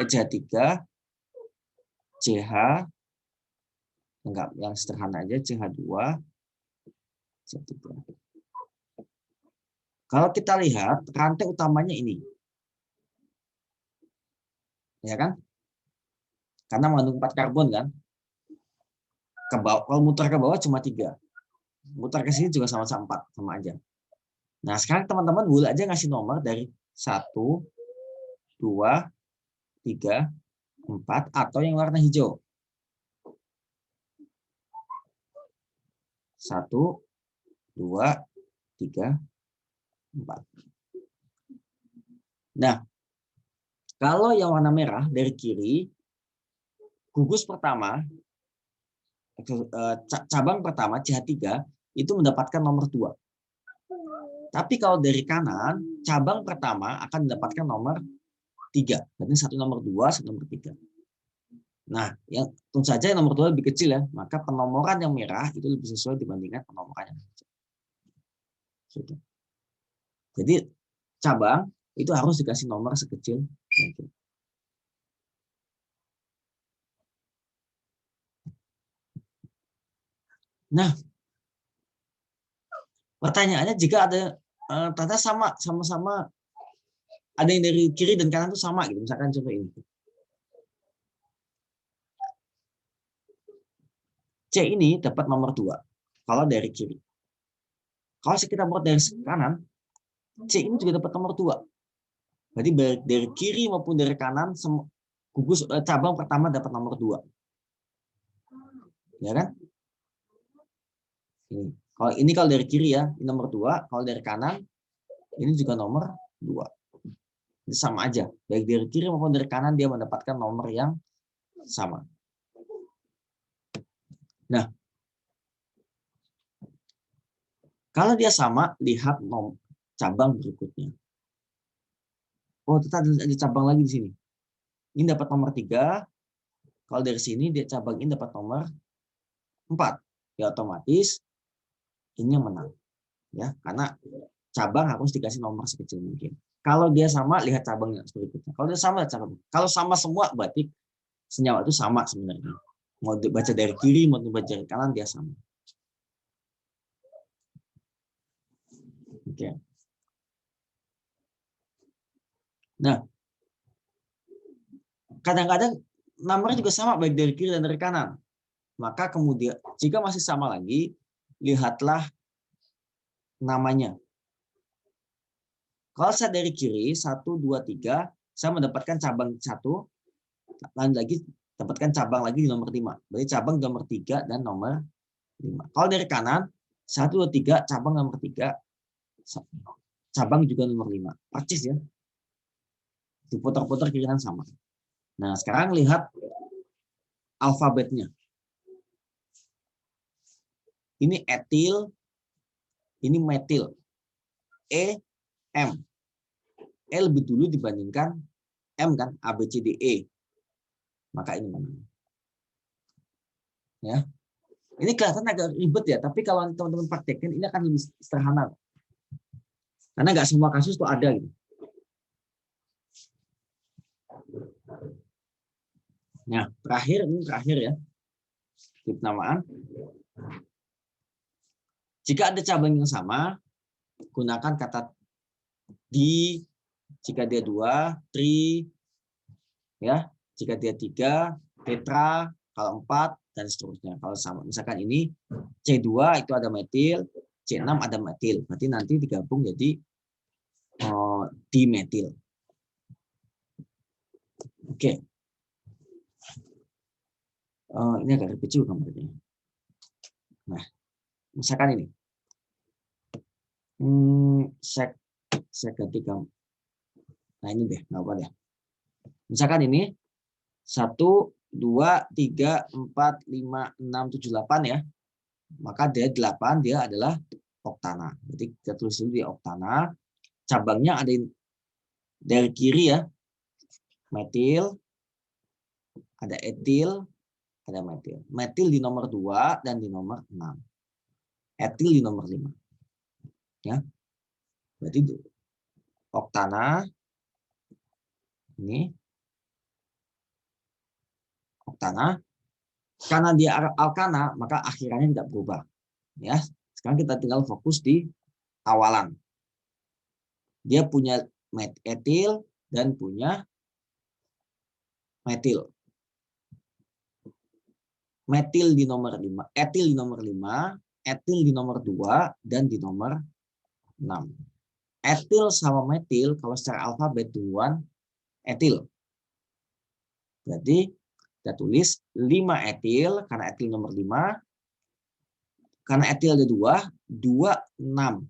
CH3, CH, enggak, yang sederhana aja, CH2, CH3. Kalau kita lihat, rantai utamanya ini. Ya kan? Karena mengandung 4 karbon kan. Kalau muter ke bawah cuma 3. Muter ke sini juga sama-sama 4, sama aja. Nah, sekarang teman-teman boleh aja ngasih nomor dari 1, 2, 3, 4, atau yang warna hijau. 1, 2, 3, 4. Nah, kalau yang warna merah dari kiri, gugus pertama, cabang pertama CH3 itu mendapatkan nomor 2. Tapi kalau dari kanan, cabang pertama akan mendapatkan nomor 3. Berarti 1 nomor 2, 1 nomor 3. Nah, yang tentu saja yang nomor 2 lebih kecil ya, maka penomoran yang merah itu lebih sesuai dibandingkan penomoran yang hijau. Jadi cabang itu harus dikasih nomor sekecil mungkin. Nah, pertanyaannya jika ada ternyata sama-sama ada yang dari kiri dan kanan itu sama gitu, misalkan contoh ini. C ini dapat nomor 2 kalau dari kiri. Kalau kita buat dari kanan, C ini juga dapat nomor 2. Berarti baik dari kiri maupun dari kanan, gugus cabang pertama dapat nomor 2. Ya kan? Ini kalau dari kiri ya, ini nomor 2. Kalau dari kanan, ini juga nomor 2. Ini sama aja. Baik dari kiri maupun dari kanan, dia mendapatkan nomor yang sama. Nah, kalau dia sama, lihat cabang berikutnya. Oh, tetap ada cabang lagi di sini. Ini dapat nomor 3. Kalau dari sini, dia cabang ini dapat nomor 4. Ya otomatis ini yang menang. Ya, karena cabang harus dikasih nomor sekecil mungkin. Kalau dia sama, lihat cabang yang berikutnya. Kalau dia sama, cabang. Kalau sama semua, berarti senyawa itu sama sebenarnya. Mau dibaca dari kiri, mau dibaca dari kanan, dia sama. Oke. Nah, kadang-kadang nomornya juga sama baik dari kiri dan dari kanan. Maka kemudian jika masih sama lagi, lihatlah namanya. Kalau saya dari kiri 1, 2, 3, saya mendapatkan cabang 1, lanjut lagi dapatkan cabang lagi di nomor 5. Berarti cabang nomor 3 dan nomor 5. Kalau dari kanan 1, 2, 3, cabang nomor 3, cabang juga nomor 5. Percis ya. Diputar-putar kiri kanan sama. Nah, sekarang lihat alfabetnya. Ini etil, ini metil. E, M. E lebih dulu dibandingkan M kan, A, B, C, D, E. Maka ini mana? Ya. Ini kelihatan agak ribet ya, tapi kalau teman-teman praktekkan ini akan lebih sederhana. Karena nggak semua kasus tuh ada gitu. Nah, terakhir ya. Tip penamaan. Jika ada cabang yang sama, gunakan kata di, jika dia 2, tri, ya. Jika dia 3, tetra, kalau 4 dan seterusnya. Kalau sama, misalkan ini C2 itu ada metil, C6 ada metil, berarti nanti digabung jadi dimetil. Oke. Ini agak kecil gambarnya. Nah, misalkan ini. Saya ganti gambar. Nah, ini deh, nggak apa deh. Misalkan ini 1, 2, 3, 4, 5, 6, 7, 8 ya. Maka dia 8 dia adalah oktana. Jadi kita tulis dulu di oktana. Cabangnya ada dari kiri ya. Metil, ada etil, ada metil. Metil di nomor 2 dan di nomor 6. Etil di nomor 5. Ya. Berarti oktana ini oktana. Karena dia alkana, maka akhirannya tidak berubah. Ya. Sekarang kita tinggal fokus di awalan. Dia punya etil dan punya metil. Metil di nomor 5, etil di nomor 5, etil di nomor 2, dan di nomor 6. Etil sama metil, kalau secara alfabet duluan, etil. Jadi, kita tulis 5 etil, karena etil nomor 5. Karena etil ada 2, 2, 6.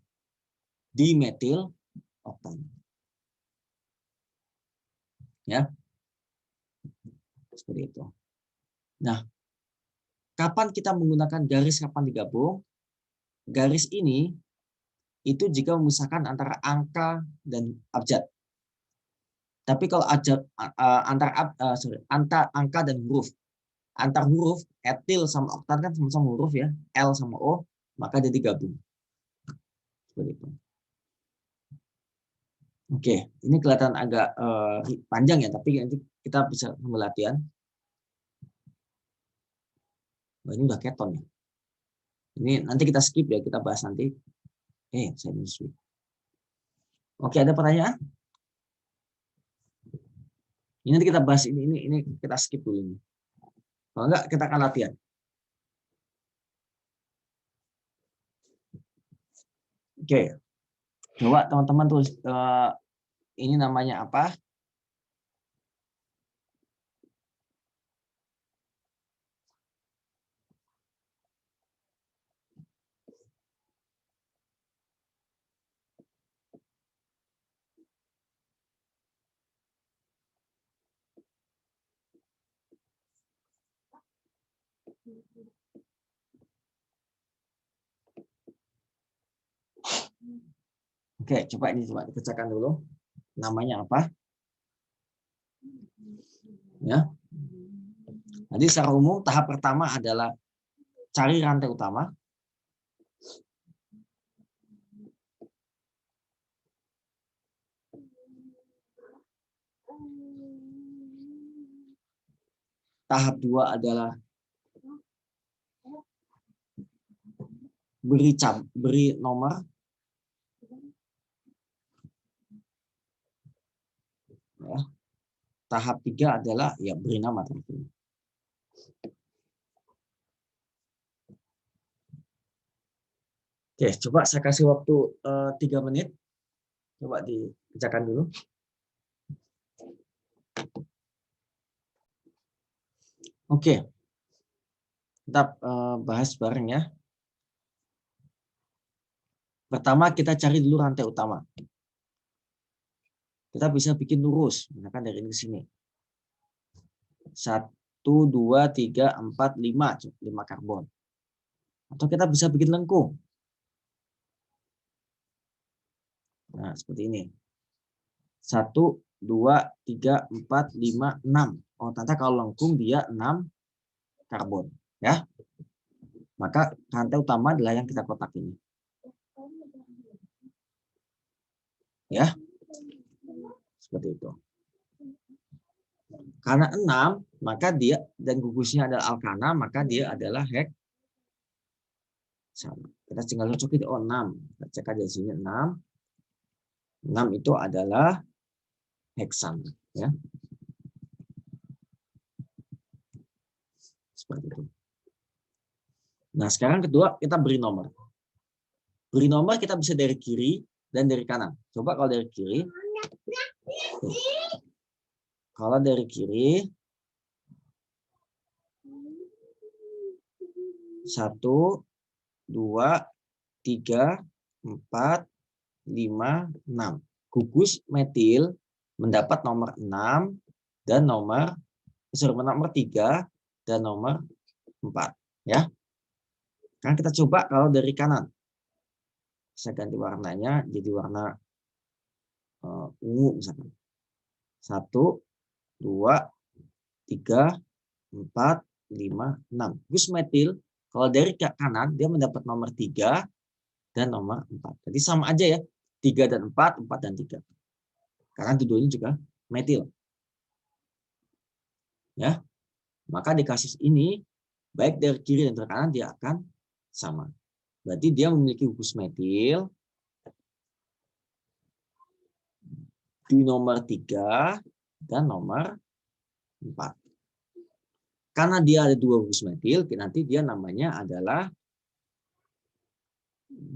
Dimetil oktan. Ya. Seperti itu. Nah, kapan kita menggunakan garis, kapan digabung? Garis ini itu jika memisahkan antara angka dan abjad. Tapi kalau antar angka dan huruf, antar huruf, etil sama oktan kan sama-sama huruf ya, L sama O, maka jadi gabung. Seperti itu. Oke, ini kelihatan agak panjang ya, tapi nanti kita bisa sambil latihan. Wah, ini udah keton ya. Ini nanti kita skip ya, kita bahas nanti. Saya skip. Oke, ada pertanyaan? Ini nanti kita bahas ini kita skip dulu ini. Kalau enggak, kita akan latihan. Oke, coba teman-teman tulis ini namanya apa? Oke, coba dikerjakan dulu. Namanya apa? Ya. Jadi secara umum tahap pertama adalah cari rantai utama. Tahap 2 adalah beri nomor. Ya. Tahap 3 adalah ya beri nama tentunya. Oke, coba saya kasih waktu 3 menit. Coba dikerjakan dulu. Oke. Kita bahas bareng ya. Pertama kita cari dulu rantai utama. Kita bisa bikin lurus, misalkan dari ini ke sini. 1, 2, 3, 4, 5 karbon. Atau kita bisa bikin lengkung. Nah, seperti ini. 1, 2, 3, 4, 5, 6. Oh, ternyata kalau lengkung dia 6 karbon. Ya. Maka rantai utama adalah yang kita kotak ini. Ya. Seperti itu. Karena 6, maka dia dan gugusnya adalah alkana, maka dia adalah heksana. Kita tinggal cocokin 6. Kita cek aja di sini 6. 6 itu adalah heksana, ya. Seperti itu. Nah, sekarang kedua kita beri nomor. Beri nomor kita bisa dari kiri dan dari kanan. Coba kalau dari kiri. Kalau dari kiri 1, 2, 3, 4, 5, 6. Gugus metil mendapat nomor 6 dan nomor 3 dan nomor 4, ya. Kan kita coba kalau dari kanan. Saya ganti warnanya jadi warna ungu misalkan. 1, 2, 3, 4, 5, 6. Gugus metil kalau dari kanan dia mendapat nomor 3 dan nomor 4. Jadi sama aja ya. 3 dan 4, 4 dan 3. Karena dua-duanya juga metil. Ya. Maka di kasus ini baik dari kiri dan dari kanan dia akan sama. Berarti dia memiliki gugus metil di nomor 3 dan nomor 4. Karena dia ada 2 gugus metil, nanti dia namanya adalah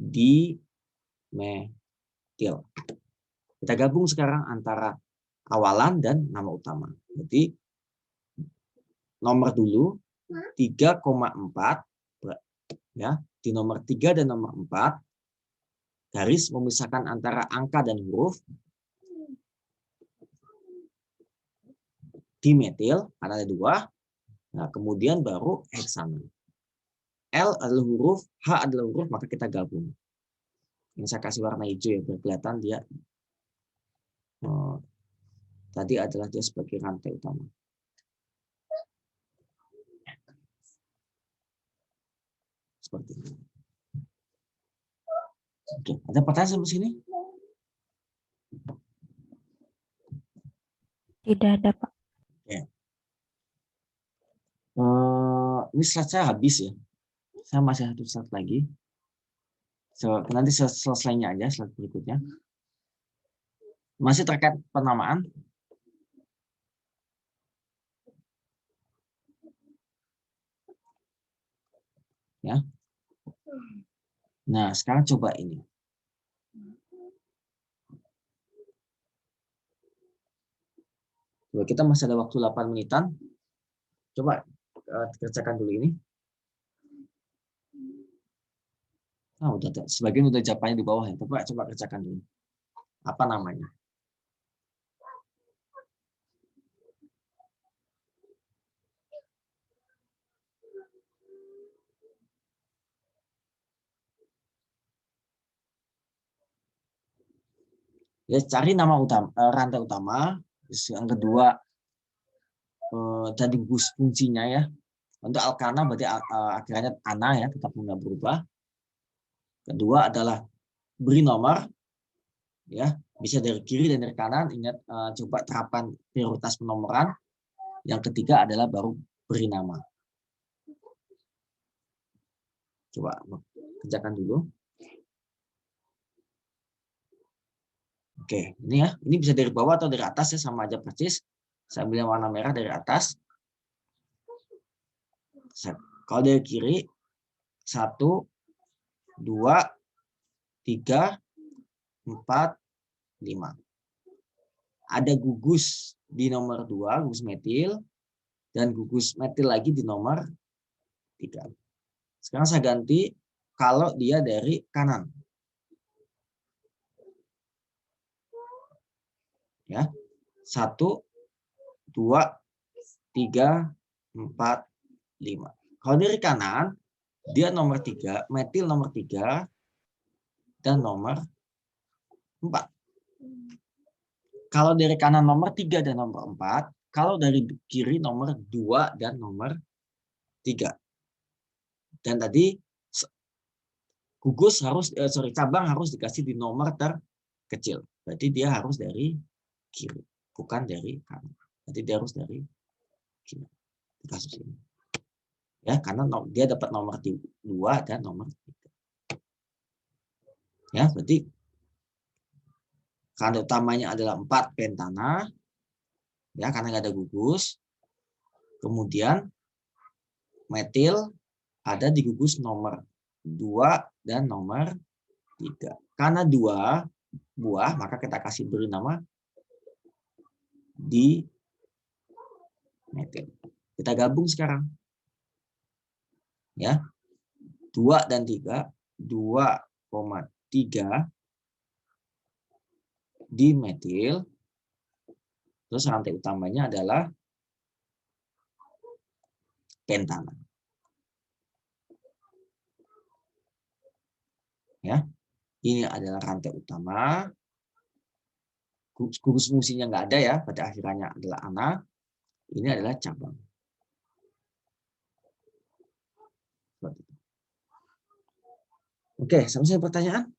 dimetil. Kita gabung sekarang antara awalan dan nama utama. Jadi nomor dulu 3,4 ya, di nomor 3 dan nomor 4 garis memisahkan antara angka dan huruf dimetil karena ada 2. Nah, kemudian baru heksamer. L adalah huruf, H adalah huruf, maka kita gabung. Ini saya kasih warna hijau ya, biar kelihatan dia tadi adalah dia sebagai rantai utama. Seperti ini. Oke, ada pertanyaan sampai sini? Tidak ada, Pak. Oke. Ini slide saya habis ya. Saya masih satu slide lagi. Nanti selesainya aja slide berikutnya. Masih terkait penamaan. Ya. Nah, sekarang coba ini. Coba kita masih ada waktu 8 menitan. Coba kerjakan dulu ini. Nah, sebagian udah jawabannya di bawah ya. Coba kerjakan dulu. Apa namanya? Ya, cari nama utama, rantai utama. Yang kedua, tadi gugus fungsinya ya. Untuk alkana berarti akhirnya ana ya, tetap nggak berubah. Kedua adalah beri nomor, ya bisa dari kiri dan dari kanan. Ingat, coba terapkan prioritas penomoran. Yang ketiga adalah baru beri nama. Coba kerjakan dulu. Oke, ini ya, ini bisa dari bawah atau dari atas ya, sama aja persis. Saya ambil yang warna merah dari atas. Kalau dari kiri, 1, 2, 3, 4, 5. Ada gugus di nomor 2, gugus metil, dan gugus metil lagi di nomor 3. Sekarang saya ganti kalau dia dari kanan. Ya, 1, 2, 3, 4, 5. Kalau dari kanan, dia nomor 3, metil nomor 3, dan nomor 4. Kalau dari kanan nomor 3 dan nomor 4, kalau dari kiri nomor 2 dan nomor 3. Dan tadi gugus harus, cabang harus dikasih di nomor terkecil. Berarti dia harus dari kiri, bukan dari kanan. Berarti dia harus dari kiri. Di kasus ini. Ya, karena dia dapat nomor 2 dan nomor 3. Ya, berarti karena utamanya adalah 4 pentana, ya karena nggak ada gugus. Kemudian metil ada di gugus nomor 2 dan nomor 3. Karena 2 buah, maka kita kasih beri nama di metil. Kita gabung sekarang. Ya. 2 dan 3, 2,3 di metil. Terus rantai utamanya adalah pentana. Ya. Ini adalah rantai utama. Gugus fungsinya nggak ada ya, pada akhirannya adalah ana. Ini adalah cabang. Oke, sampai saya pertanyaan?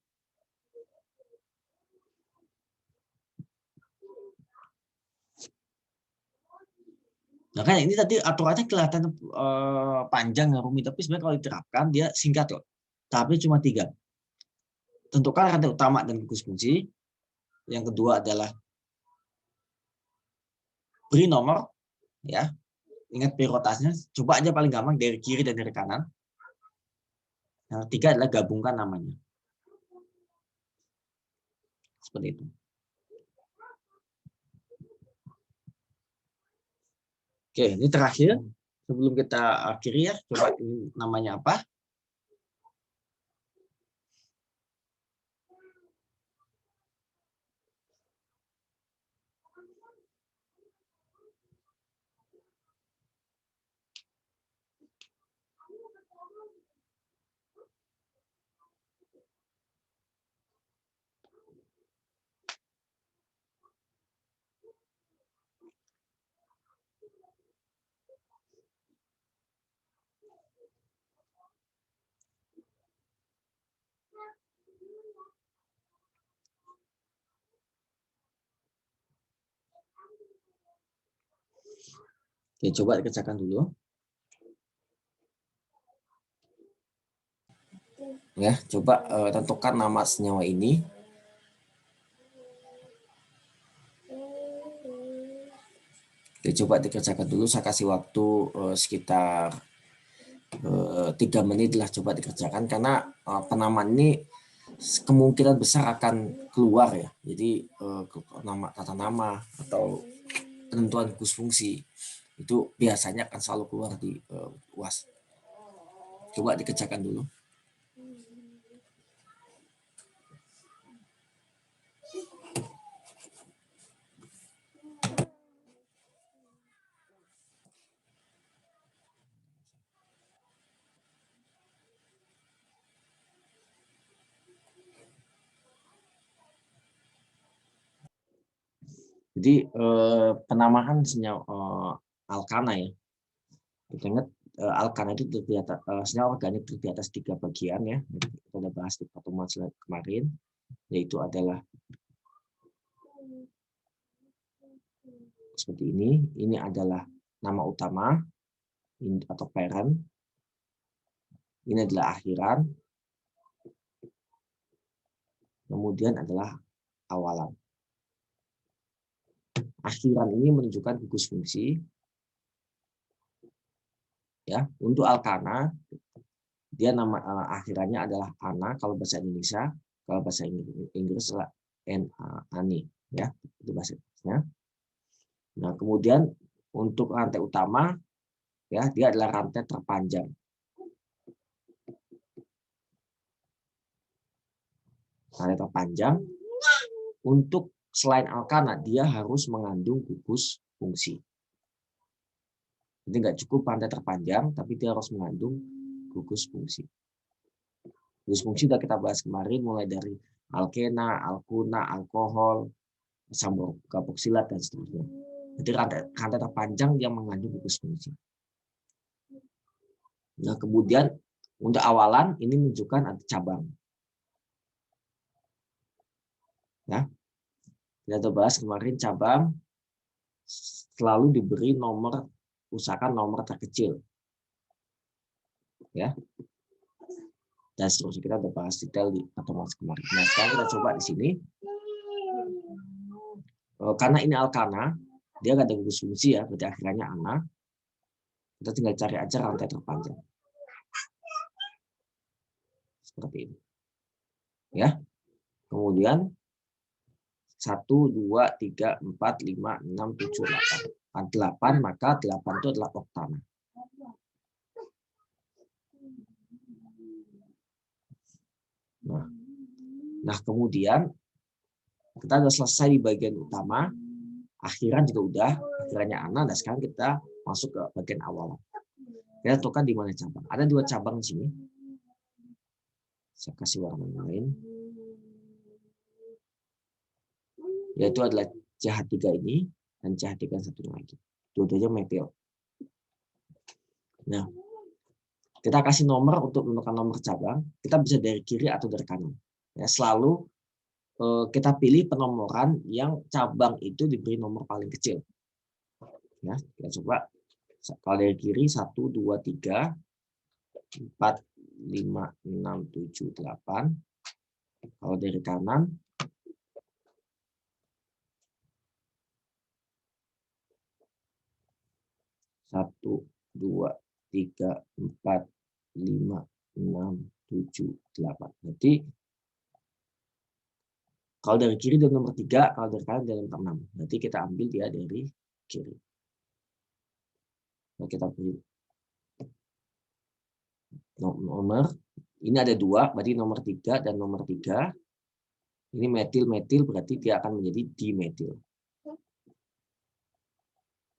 Nah, kan ini tadi aturannya kelihatan panjang dan rumit, tapi sebenarnya kalau diterapkan dia singkat loh. Tapi cuma 3. Tentukan rantai utama dan gugus fungsi. Yang kedua adalah beri nomor, ya. Ingat prioritasnya. Coba aja paling gampang dari kiri dan dari kanan. Yang ketiga adalah gabungkan namanya. Seperti itu. Oke, ini terakhir. Sebelum kita akhiri ya, coba ini namanya apa? Oke, coba dikerjakan dulu. Ya, coba tentukan nama senyawa ini. Oke, coba dikerjakan dulu. Saya kasih waktu sekitar 3 menit lah, coba dikerjakan karena penamaan ini kemungkinan besar akan keluar ya. Jadi tata nama atau penentuan gugus fungsi itu biasanya akan selalu keluar di UAS. Coba dikerjakan dulu. Jadi penamaan senyawa alkana ya. Kita ingat alkana itu terdiri atas senyawa organik terdiri atas 3 bagian ya. Kita sudah bahas di pertemuan kemarin, yaitu adalah seperti ini. Ini adalah nama utama atau parent. Ini adalah akhiran. Kemudian adalah awalan. Akhiran ini menunjukkan gugus fungsi. Ya, untuk alkana dia nama akhirannya adalah ana kalau bahasa Indonesia, kalau bahasa Inggris adalah ani ya, itu bahasanya. Nah, kemudian untuk rantai utama ya, dia adalah rantai terpanjang. Rantai terpanjang untuk selain alkana dia harus mengandung gugus fungsi. Jadi nggak cukup rantai terpanjang, tapi dia harus mengandung gugus fungsi. Gugus fungsi sudah kita bahas kemarin, mulai dari alkena, alkuna, alkohol, sambung karboksilat dan seterusnya. Jadi rantai terpanjang yang mengandung gugus fungsi. Nah, kemudian untuk awalan ini menunjukkan ada cabang. Ya, kita bahas kemarin cabang selalu diberi nomor, usahakan nomor terkecil. Ya. Dan seterusnya kita udah bahas detail di pertemuan kemarin. Nah, sekarang kita coba di sini. Karena ini alkana, dia nggak ada gugus fungsi ya, berarti akhirnya ana. Kita tinggal cari aja rantai terpanjang. Seperti ini. Ya. Kemudian 1, 2, 3, 4, 5, 6, 7, 8. 8, maka 8 itu adalah oktana. Nah, kemudian kita sudah selesai di bagian utama, akhiran juga udah, akhirannya ana. Nah, sekarang kita masuk ke bagian awal. Kita tentukan di mana cabang. Ada 2 cabang di sini. Saya kasih warna lain. Yaitu adalah CH3 ini dan CH3 yang satu lagi. Dua-duanya metil. Nah, kita kasih nomor untuk menentukan nomor cabang. Kita bisa dari kiri atau dari kanan. Ya, selalu kita pilih penomoran yang cabang itu diberi nomor paling kecil. Ya, kita coba. Kalau dari kiri 1, 2, 3, 4, 5, 6, 7, 8. Kalau dari kanan 1, 2, 3, 4, 5, 6, 7, 8. Berarti kalau dari kiri dari nomor 3, kalau dari kanan dari nomor 6. Berarti kita ambil dia dari kiri. Nah, kita pilih nomor. Ini ada 2, berarti nomor 3 dan nomor 3. Ini metil-metil, berarti dia akan menjadi dimetil.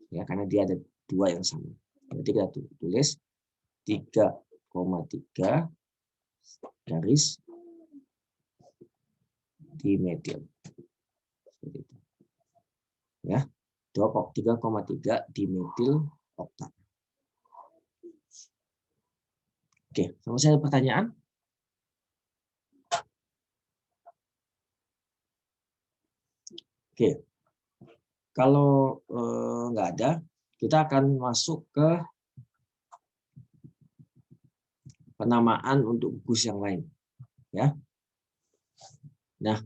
Ya, karena dia ada 2 yang sama. Berarti kita tulis 3,3 garis dimetil. Seperti itu. Ya, 3,3 dimetil oktan. Oke, sama saya ada pertanyaan? Oke, kalau nggak ada, kita akan masuk ke penamaan untuk gugus yang lain. Ya. Nah,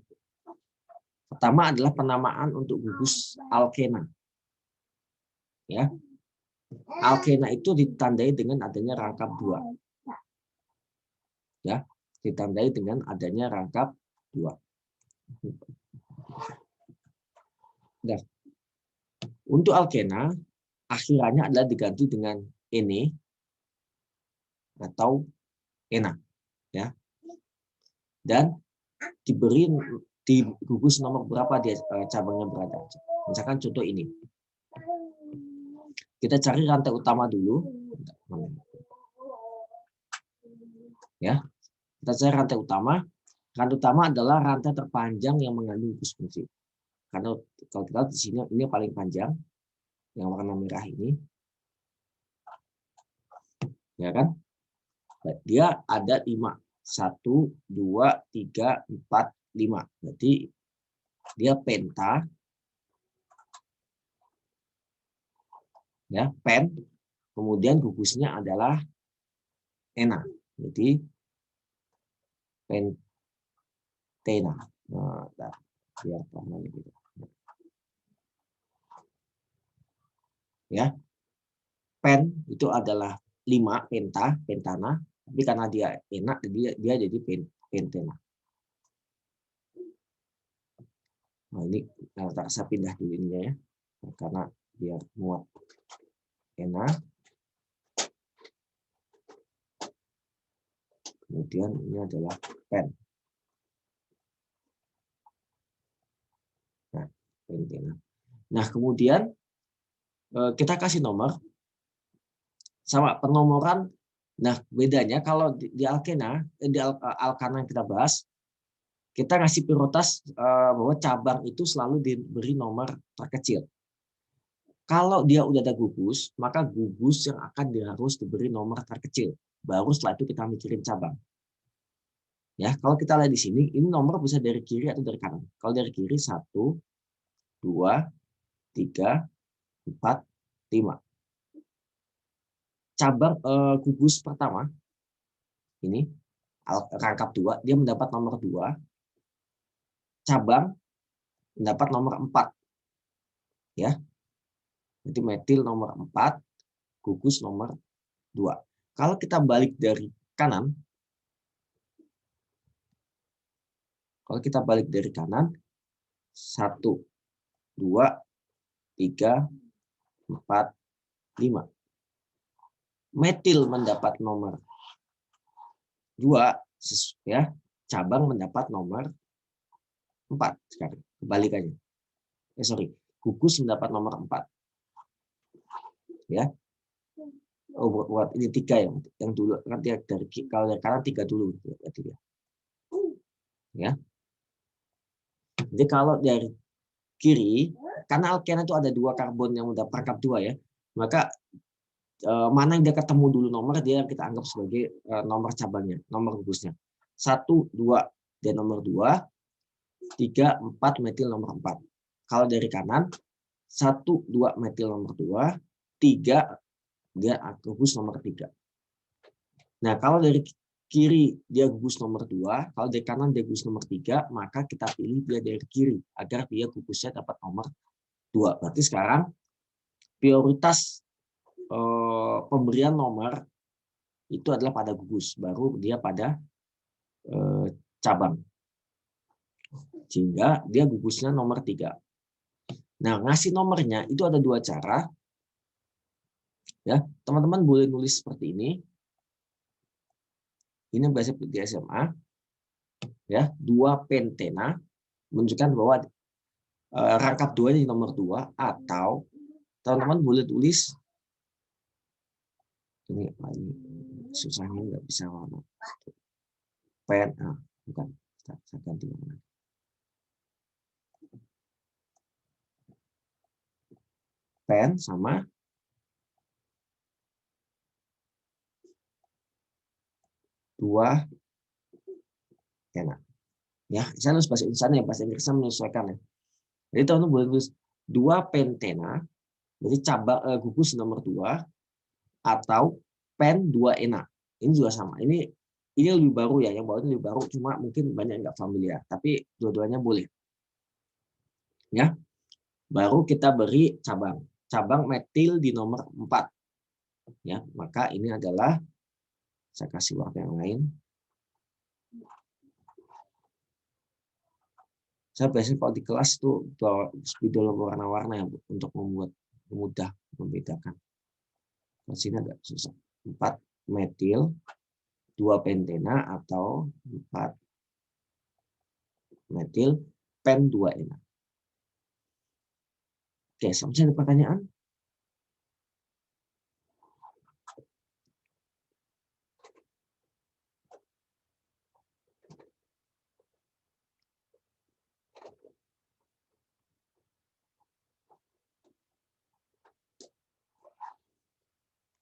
pertama adalah penamaan untuk gugus alkena. Ya. Alkena itu ditandai dengan adanya rangkap 2. Ya, ditandai dengan adanya rangkap 2. Nah, untuk alkena akhirannya adalah diganti dengan ene atau ena, ya. Dan diberi di gugus nomor berapa dia cabangnya berada. Misalkan contoh ini. Kita cari rantai utama dulu. Ya. Kita cari rantai utama. Rantai utama adalah rantai terpanjang yang mengandung gugus fungsi. Karena kalau kita lihat di sini ini paling panjang yang warna merah ini. Ya kan? Dia ada 5. 1, 2, 3, 4, 5. Berarti dia penta. Ya, pen. Kemudian gugusnya adalah ena. Jadi pentena. Nah, biar paham gitu. Ya. Pen itu adalah 5 penta, pentana. Tapi karena dia enak, dia jadi pentena. Nah, ini saya pindah dulu ininya ya, karena biar muat enak. Kemudian ini adalah pen. Nah, pentena. Nah, kemudian kita kasih nomor sama penomoran. Nah, bedanya kalau di alkena, di alkana yang kita bahas, kita ngasih prioritas bahwa cabang itu selalu diberi nomor terkecil. Kalau dia udah ada gugus, maka gugus yang akan harus diberi nomor terkecil. Baru setelah itu kita mikirin cabang. Ya, kalau kita lihat di sini, ini nomor bisa dari kiri atau dari kanan. Kalau dari kiri 1, 2, 3, 4, 5. Cabang gugus pertama ini rangkap 2, dia mendapat nomor 2. Cabang mendapat nomor 4. Ya. Jadi metil nomor 4, gugus nomor 2. Kalau kita balik dari kanan, 1, 2, 3, 4, 5. Metil mendapat nomor 2, ya. Cabang mendapat nomor 4 sekarang. Kebalikannya. Gugus mendapat nomor 4. Ya. Oh, buat ini 3 ya. Yang dulu nanti dari kalau dari kanan 3 dulu berarti ya. Ya. Jadi kalau dari kiri, karena alkena itu ada 2 karbon yang udah perangkap 2 ya, maka mana yang dia ketemu dulu nomor, dia kita anggap sebagai nomor cabangnya, nomor gugusnya. 1, 2 dia nomor 2, 3, 4 metil nomor 4. Kalau dari kanan 1, 2 metil nomor 2, 3 dia gugus nomor 3. Nah, kalau dari kiri dia gugus nomor 2, kalau dari kanan dia gugus nomor 3, maka kita pilih dia dari kiri agar dia gugusnya dapat nomor 2. Berarti sekarang prioritas pemberian nomor itu adalah pada gugus, baru dia pada cabang. Sehingga dia gugusnya nomor 3. Nah, ngasih nomornya itu ada 2 cara. Ya, teman-teman boleh nulis seperti ini. Ini biasa di SMA. Ya, 2 pentena menunjukkan bahwa rangkap 2 ini nomor 2, atau teman-teman boleh tulis ini susahnya nggak bisa warna. Bukan, saya ganti warna. Pen sama 2 pena. Ya, saya nulis bahasa Indonesia ya, bahasa Inggrisnya menyesuaikan ya. Jadi teman-teman boleh tulis 2 pentena, jadi cabang gugus nomor 2, atau pen 2 ena. Ini juga sama. Ini lebih baru ya, yang baru ini lebih baru, cuma mungkin banyak yang nggak familiar, tapi dua-duanya boleh. Ya. Baru kita beri cabang metil di nomor 4. Ya, maka ini adalah, saya kasih warna yang lain. Saya biasanya kalau di kelas tuh spidol warna-warna ya, untuk membuat mudah membedakan. Di sini ada susah. 4 metil, 2 pentena, atau 4 metil, pen 2 ena. Oke, sampai ada pertanyaan?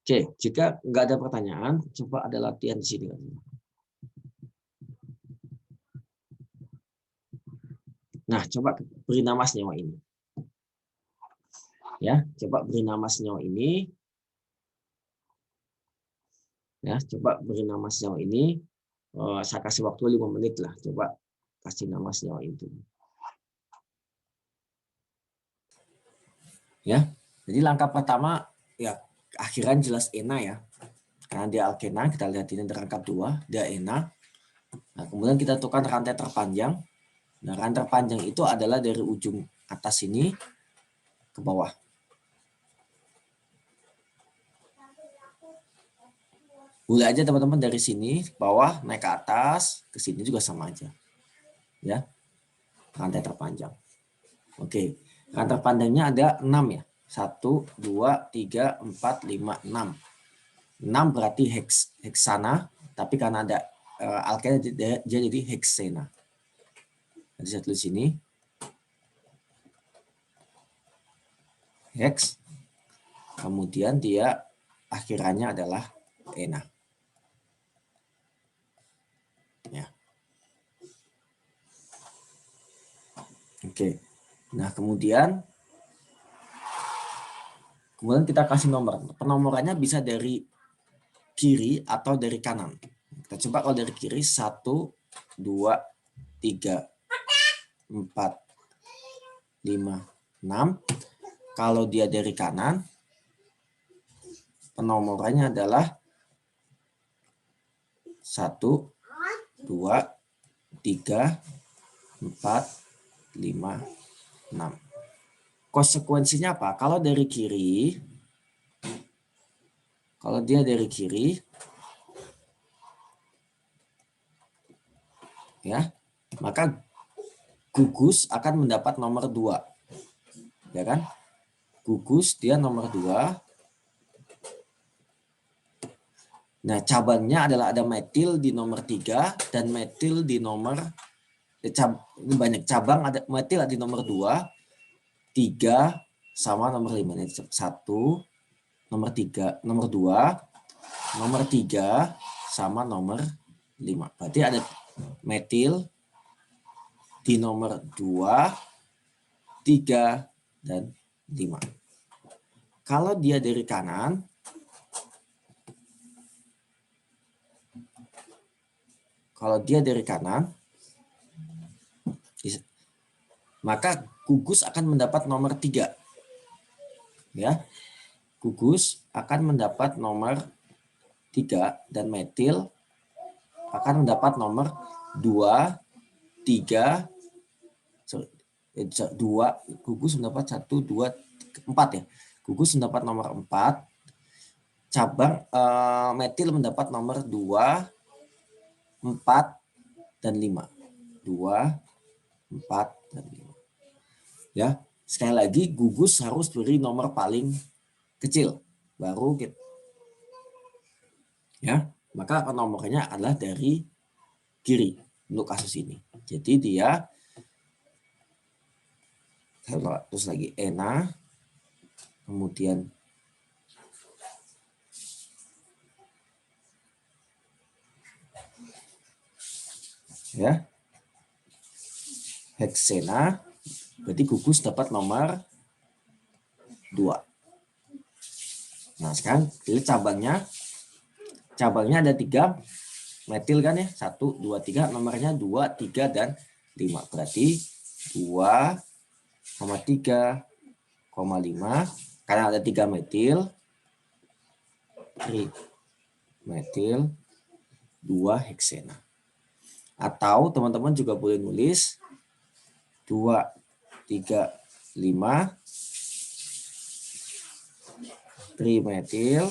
Oke, jika nggak ada pertanyaan, coba ada latihan di sini. Nah, coba beri nama senyawa ini. Ya, coba beri nama senyawa ini. Ya, coba beri nama senyawa ini. Saya kasih waktu 5 menit lah. Coba kasih nama senyawa itu. Ya, jadi langkah pertama ya akhiran jelas ena ya. Karena dia alkena, kita lihat ini rangkap 2, dia ena. Nah, kemudian kita tentukan rantai terpanjang. Nah, rantai terpanjang itu adalah dari ujung atas ini ke bawah. Boleh aja teman-teman dari sini bawah naik ke atas, ke sini juga sama aja. Ya. Rantai terpanjang. Oke. Rantai terpanjangnya ada 6 ya. 1 2 3 4 5 6. 6 berarti heksana, tapi karena ada alkena dia jadi heksena. Jadi saya tulis sini. Hex. Kemudian dia akhirannya adalah ena. Ya. Oke. Nah, kemudian kita kasih nomor. Penomorannya bisa dari kiri atau dari kanan. Kita coba kalau dari kiri 1 2 3 4 5 6. Kalau dia dari kanan penomorannya adalah 1, 2, 3, 4, 5, 6. Konsekuensinya apa? Kalau dari kiri, kalau dia dari kiri, ya, maka gugus akan mendapat nomor 2. Ya kan? Gugus dia nomor 2. Nah, cabangnya adalah ada metil di nomor 3 dan metil di nomor banyak cabang, ada metil di nomor 2, 3 sama nomor 5. Ini 1, nomor 3, nomor 2, nomor 3 sama nomor 5. Berarti ada metil di nomor 2, 3 dan 5. Kalau dia dari kanan, maka gugus akan mendapat nomor 3. Ya. Gugus akan mendapat nomor 3 dan metil akan mendapat nomor 2, 3, 2, gugus mendapat 1, 2, 4 ya. Gugus mendapat nomor 4, cabang metil mendapat nomor 2, 4, dan 5. 2, 4, dan 5. Ya, sekali lagi gugus harus beri nomor paling kecil. Baru kita. Ya, maka nomornya adalah dari kiri untuk kasus ini. Jadi dia terus lagi ENA, kemudian ya heksena, berarti gugus dapat nomor 2. Nah, sekarang lihat cabangnya ada 3 metil kan ya, 1, 2, 3, nomornya 2, 3, dan 5. Berarti 2, 3, 5, karena ada 3 metil, 2 heksena. Atau teman-teman juga boleh nulis 2, 3, 5 trimetil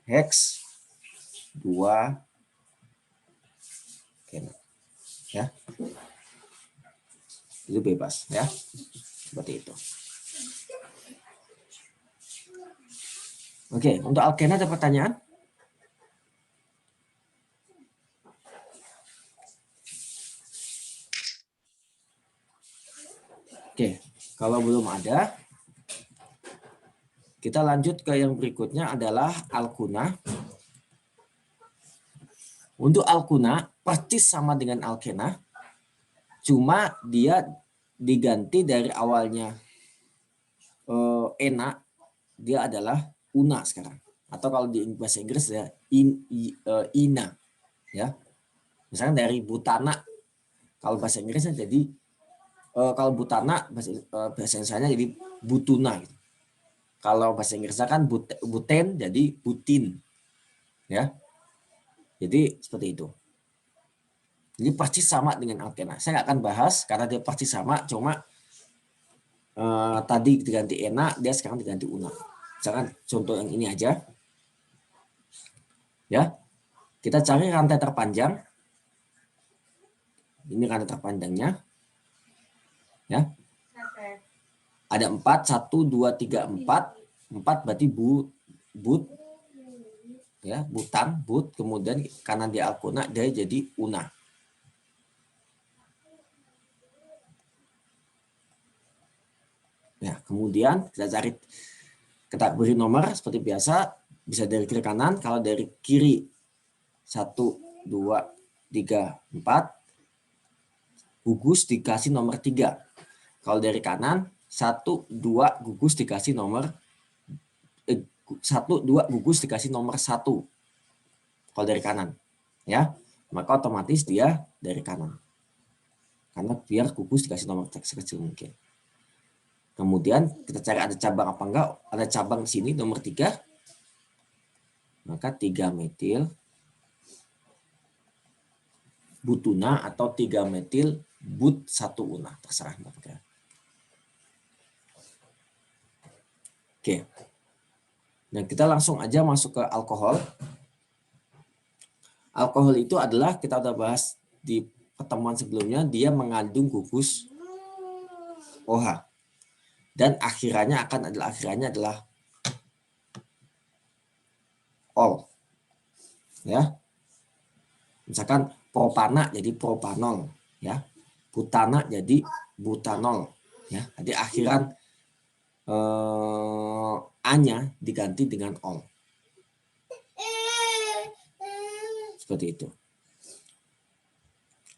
heks 2 heksena. Ya. Itu bebas ya. Seperti itu. Oke, untuk alkena ada pertanyaan? Oke, kalau belum ada, kita lanjut ke yang berikutnya adalah alkuna. Untuk alkuna persis sama dengan alkena, cuma dia diganti dari awalnya ena, dia adalah una sekarang. Atau kalau di bahasa Inggris ya ina, ya. Misalnya dari butana, kalau bahasa Inggrisnya jadi kalau butana bahasa Indonesia jadi butuna. Gitu. Kalau bahasa Inggrisnya kan buten jadi butin, ya. Jadi seperti itu. Jadi persis sama dengan alkena. Saya nggak akan bahas karena dia persis sama, cuma tadi diganti ena, dia sekarang diganti una. Misalkan contoh yang ini aja, ya. Kita cari rantai terpanjang. Ini rantai terpanjangnya, ya. Ada 4, 1, 2, 3, 4. 4 berarti but, ya, butan, but. Kemudian kanan dia alkuna, dia jadi una. Ya, kemudian kita beri nomor seperti biasa, bisa dari kiri kanan. Kalau dari kiri 1, 2, 3, 4, gugus dikasih nomor 3. Kalau dari kanan 1, 2, gugus dikasih nomor 1, 2, gugus dikasih nomor 1. Kalau dari kanan, ya, maka otomatis dia dari kanan. Karena biar gugus dikasih nomor sekecil mungkin. Kemudian kita cari ada cabang apa enggak, ada cabang di sini nomor 3. Maka 3 metil butuna atau 3 metil but 1 una, terserah. Oke. Nah, kita langsung aja masuk ke alkohol. Alkohol itu adalah, kita udah bahas di pertemuan sebelumnya, dia mengandung gugus OH. Dan akhirannya adalah ol. Ya. Misalkan propana jadi propanol, ya. Butana jadi butanol, ya. Jadi akhiran A-nya diganti dengan ol. Seperti itu.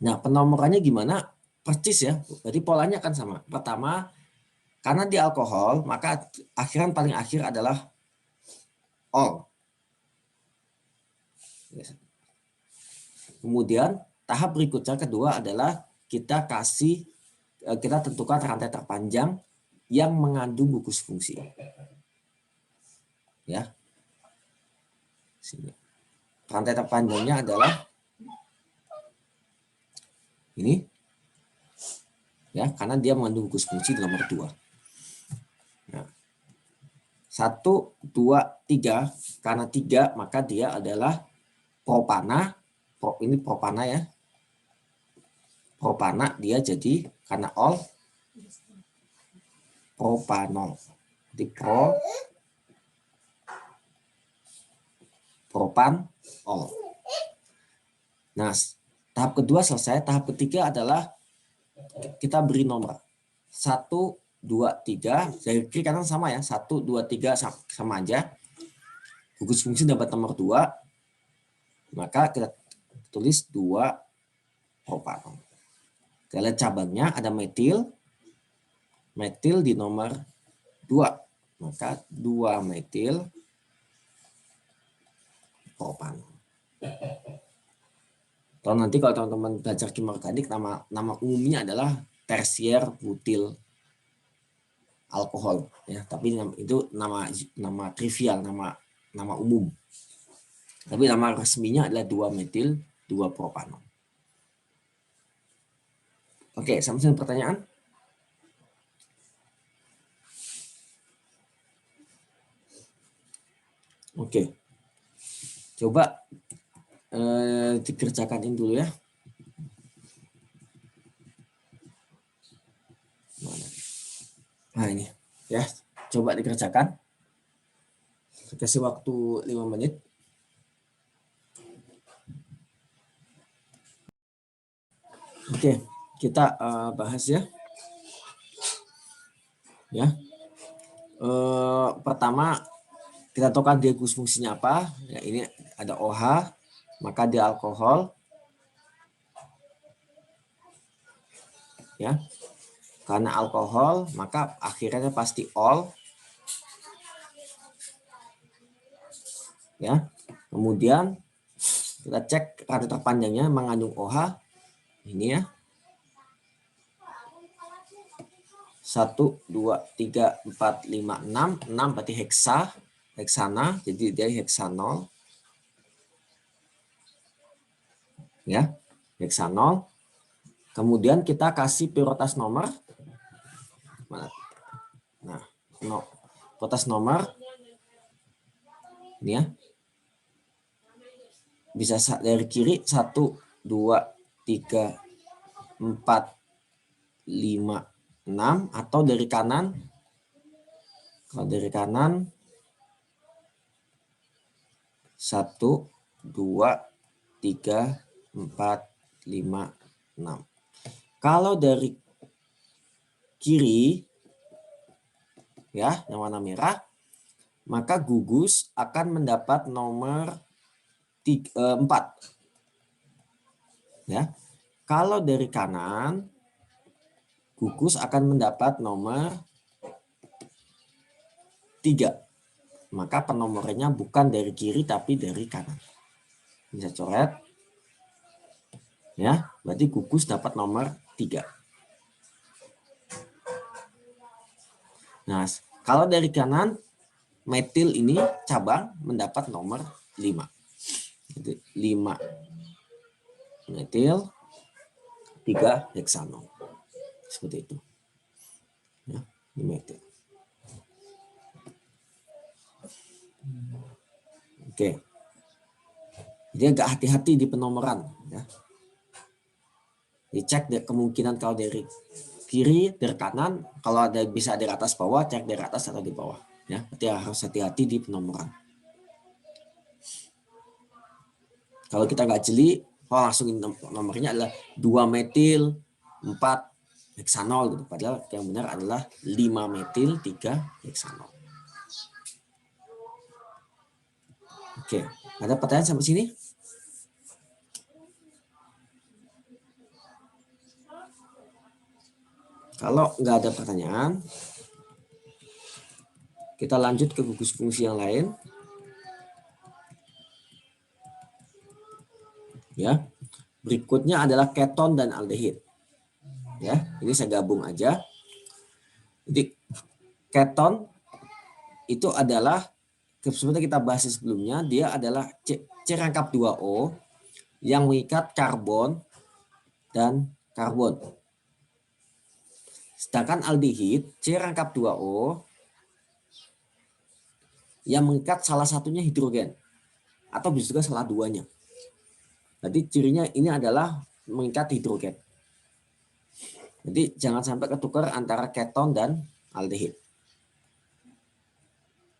Nah, penomorannya gimana? Persis ya. Jadi polanya kan sama. Pertama, karena di alkohol, maka akhiran paling akhir adalah ol. Kemudian tahap berikutnya kedua adalah kita tentukan rantai terpanjang yang mengandung gugus fungsi. Ya. Sini. Rantai terpanjangnya adalah ini. Ya, karena dia mengandung gugus fungsi di nomor 2. Nah, 1, 2, 3. Karena 3 maka dia adalah propana. Ini propana ya. Propana dia jadi karena ol propanol. Di propanol. Nah, tahap kedua selesai. Tahap ketiga adalah kita beri nomor 1, 2, 3. Dari kiri kanan sama ya. 1, 2, 3 sama aja. Gugus fungsi dapat nomor 2. Maka kita tulis 2 propanol. Kita lihat cabangnya ada metil. Metil di nomor 2. Maka 2 metil propanol. Atau nanti kalau teman-teman belajar kimia organik, nama umumnya adalah tersier butil alkohol, ya. Tapi itu nama trivial, nama umum. Tapi nama resminya adalah 2 metil 2 propanol. Oke, sampai sini pertanyaan. Oke. Coba dikerjakan ini dulu ya. Nah ini ya, coba dikerjakan. Kasih waktu 5 menit. Oke, kita bahas ya. Ya. Pertama kita tentukan dia gugus fungsinya apa. Ya, ini ada OH, maka dia alkohol. Ya. Karena alkohol, maka akhirnya pasti ol. Ya. Kemudian kita cek rantai terpanjangnya mengandung OH. Ini ya. 1, 2, 3, 4, 5, 6. 6 berarti heksana. Jadi dia heksanol. Ya. Heksanol. Kemudian kita kasih prioritas nomor. Nah, prioritas nomor. Ini ya. Bisa dari kiri 1, 2, 3, 4, 5, 6. Atau dari kanan. Kalau dari kanan 1, 2, 3, 4, 5, 6. Kalau dari kiri, ya, yang warna merah, maka gugus akan mendapat nomor 4. Ya. Kalau dari kanan, gugus akan mendapat nomor 3. Maka penomorannya bukan dari kiri tapi dari kanan. Bisa coret. Ya, berarti gugus dapat nomor 3. Nah, kalau dari kanan, metil ini cabang mendapat nomor 5. Jadi 5 metil, 3 heksanol. Seperti itu. Ya, ini metil. Oke. Jadi agak hati-hati di penomoran. Ya. Dicek kemungkinan kalau dari kiri, dari kanan, kalau ada bisa dari atas bawah, cek dari atas atau di bawah. Ya, berarti harus hati-hati di penomoran. Kalau kita nggak jeli, langsung nomornya adalah 2 metil, 4 heksanol gitu. Padahal yang benar adalah 5 metil, 3 heksanol. Oke, ada pertanyaan sampai sini? Kalau nggak ada pertanyaan, kita lanjut ke gugus fungsi yang lain. Ya, berikutnya adalah keton dan aldehid. Ya, ini saya gabung aja. Jadi keton itu adalah seperti kita bahas sebelumnya, dia adalah C rangkap 2O yang mengikat karbon dan karbon. Sedangkan aldehid C rangkap 2O yang mengikat salah satunya hidrogen atau bisa juga salah duanya. Jadi cirinya ini adalah mengikat hidrogen. Jadi jangan sampai ketukar antara keton dan aldehid.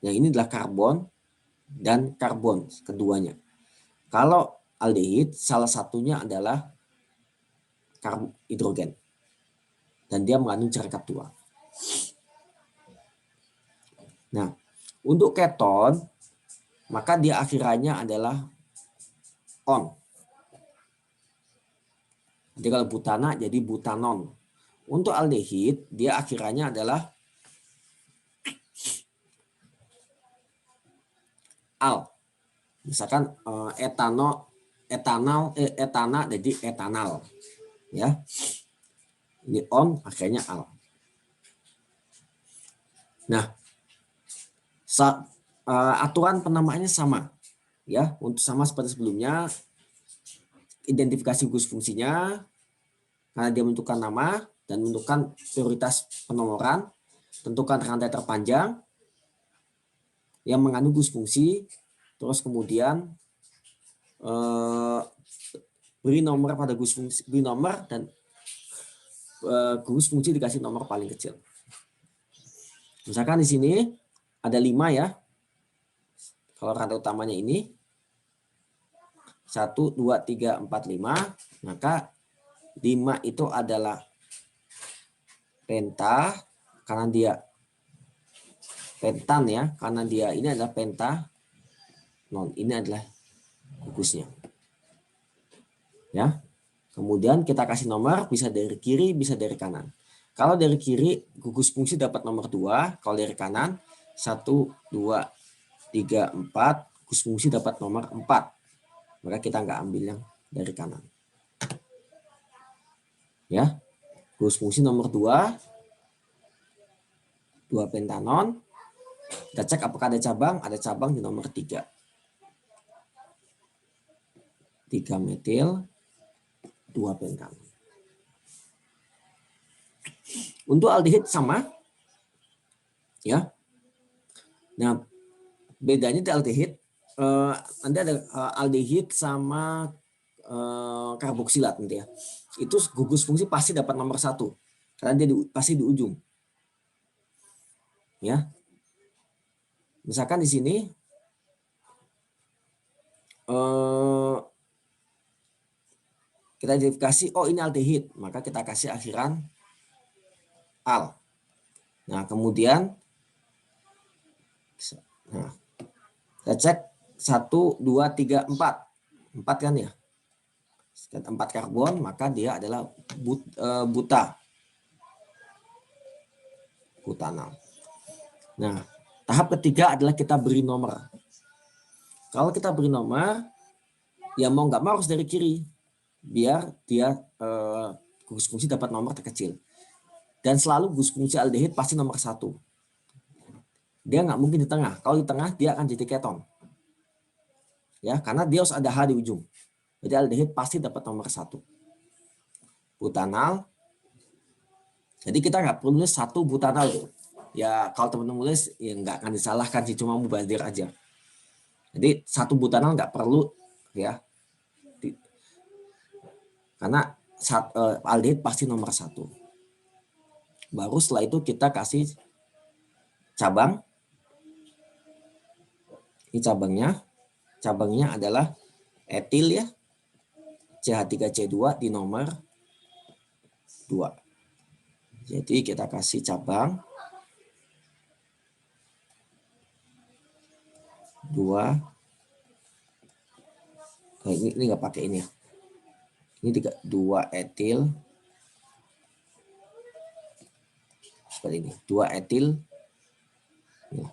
Yang ini adalah karbon dan karbon keduanya. Kalau aldehid salah satunya adalah hidrogen. Dan dia mengandung C rangkap 2. Nah, untuk keton maka dia akhirannya adalah on. Jadi kalau butana jadi butanon. Untuk aldehid dia akhirannya adalah al. Misalkan etana jadi etanal. Ya. Ini on akhirnya al. Nah, aturan penamaannya sama. Ya, untuk sama seperti sebelumnya. Identifikasi gugus fungsinya karena dia menentukan nama dan menentukan prioritas penomoran, tentukan rantai terpanjang yang mengandung gugus fungsi, terus kemudian beri nomor pada gugus fungsi, beri nomor dan gugus fungsi dikasih nomor paling kecil. Misalkan di sini ada 5 ya. Kalau rantai utamanya ini 1, 2, 3, 4, 5, maka 5 itu adalah penta karena dia pentan ya, karena dia ini adalah penta non, ini adalah gugusnya. Ya. Kemudian kita kasih nomor bisa dari kiri, bisa dari kanan. Kalau dari kiri gugus fungsi dapat nomor 2, kalau dari kanan 1, 2, 3, 4, gugus fungsi dapat nomor 4. Maka kita nggak ambil yang dari kanan. Ya, gugus fungsi nomor 2, 2 pentanon. Kita cek apakah ada cabang di nomor 3. 3 metil, 2 pentanon. Untuk aldehid sama. Ya. Nah, bedanya di aldehid Anda ada aldehid sama karboksilat nanti ya. Itu gugus fungsi pasti dapat nomor 1 karena dia pasti di ujung. Ya. Misalkan di sini kita identifikasi oh ini aldehid, maka kita kasih akhiran al. Nah, kemudian kita cek 1, 2, 3, 4. 4 kan ya? 4 karbon, maka dia adalah butanal. Nah, tahap ketiga adalah kita beri nomor. Kalau kita beri nomor, ya mau nggak mau harus dari kiri. Biar dia gugus fungsi dapat nomor terkecil. Dan selalu gugus fungsi aldehid pasti nomor 1. Dia nggak mungkin di tengah. Kalau di tengah dia akan jadi keton. Ya, karena dia harus ada H di ujung. Jadi aldehid pasti dapat nomor 1. Butanal. Jadi kita nggak perlu nulis 1 butanal. Ya kalau teman-teman nulis ya nggak akan disalahkan sih, cuma mubazir aja. Jadi 1 butanal nggak perlu ya. Karena aldehid pasti nomor 1. Baru setelah itu kita kasih cabang. Ini cabangnya. Cabangnya adalah etil ya. CH3C2 di nomor 2. Jadi kita kasih cabang 2. Ini nggak pakai ini ya. Ini 2 etil. Seperti ini. 2 etil.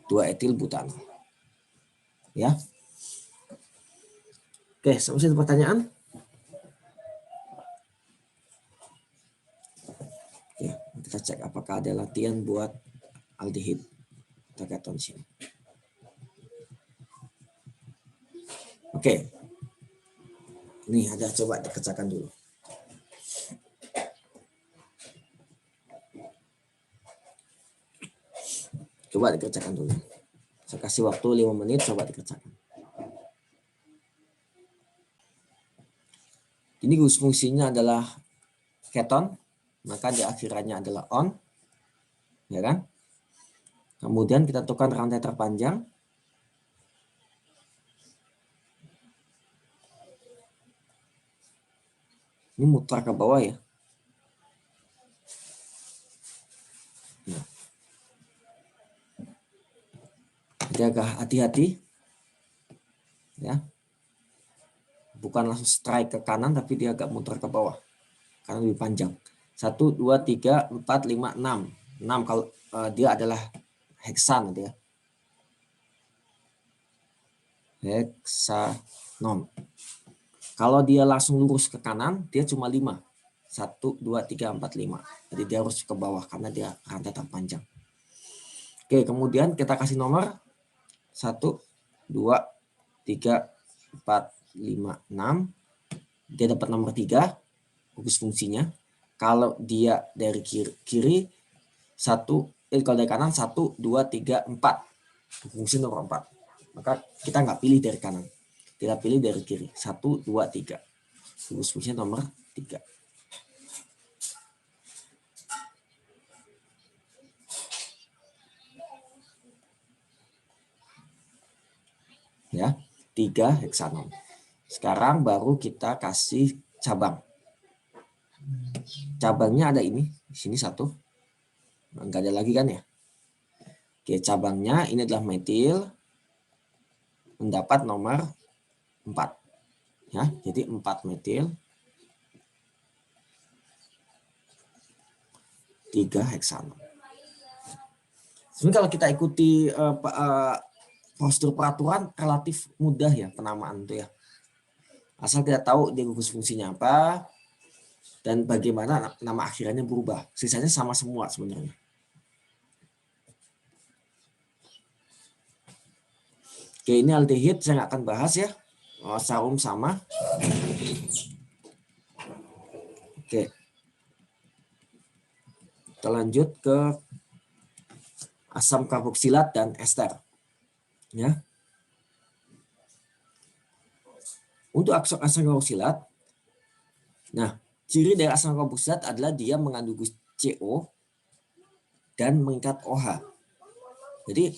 2 etil butanal. Ya. Oke, sampai sini pertanyaan. Oke, kita cek apakah ada latihan buat aldehid atau keton sini. Oke. Ini ada, coba dikerjakan dulu. Coba dikerjakan dulu. Saya kasih waktu 5 menit, coba dikerjakan. Ini fungsinya adalah keton, maka di akhirannya adalah on, ya kan? Kemudian kita tentukan rantai terpanjang. Ini mutar ke bawah ya. Nah. Jadi agak hati-hati, ya. Bukan langsung strike ke kanan, tapi dia agak muter ke bawah. Karena lebih panjang. 1, 2, 3, 4, 5, 6. 6 kalau dia adalah heksan. Gitu ya. Heksanon. Kalau dia langsung lurus ke kanan, dia cuma 5. 1, 2, 3, 4, 5. Jadi dia harus ke bawah karena dia rantai terpanjang. Oke, kemudian kita kasih nomor 1, 2, 3, 4, 5, 6. Dia dapat nomor 3. Bagus fungsinya. Kalau dia dari kiri 1, kalau dari kanan 1, 2, 3, 4. Fungsi nomor 4. Maka kita nggak pilih dari kanan. Kita pilih dari kiri. 1, 2, 3. Bagus fungsinya nomor 3. Ya, 3 heksanon. Sekarang baru kita kasih cabang. Cabangnya ada ini, di sini 1. Enggak ada lagi kan ya? Oke, cabangnya ini adalah metil mendapat nomor 4. Ya, jadi 4 metil 3 heksanon. Sebenarnya kalau kita ikuti prosedur peraturan relatif mudah ya penamaan itu ya. Asal kita tahu dia gugus fungsinya apa dan bagaimana nama akhirannya berubah. Sisanya sama semua sebenarnya. Oke, ini aldehid saya nggak akan bahas ya. Secara sama. Oke. Kita lanjut ke asam karboksilat dan ester. Ya. Untuk asam karboksilat, nah ciri dari asam karboksilat adalah dia mengandung CO dan mengikat OH. Jadi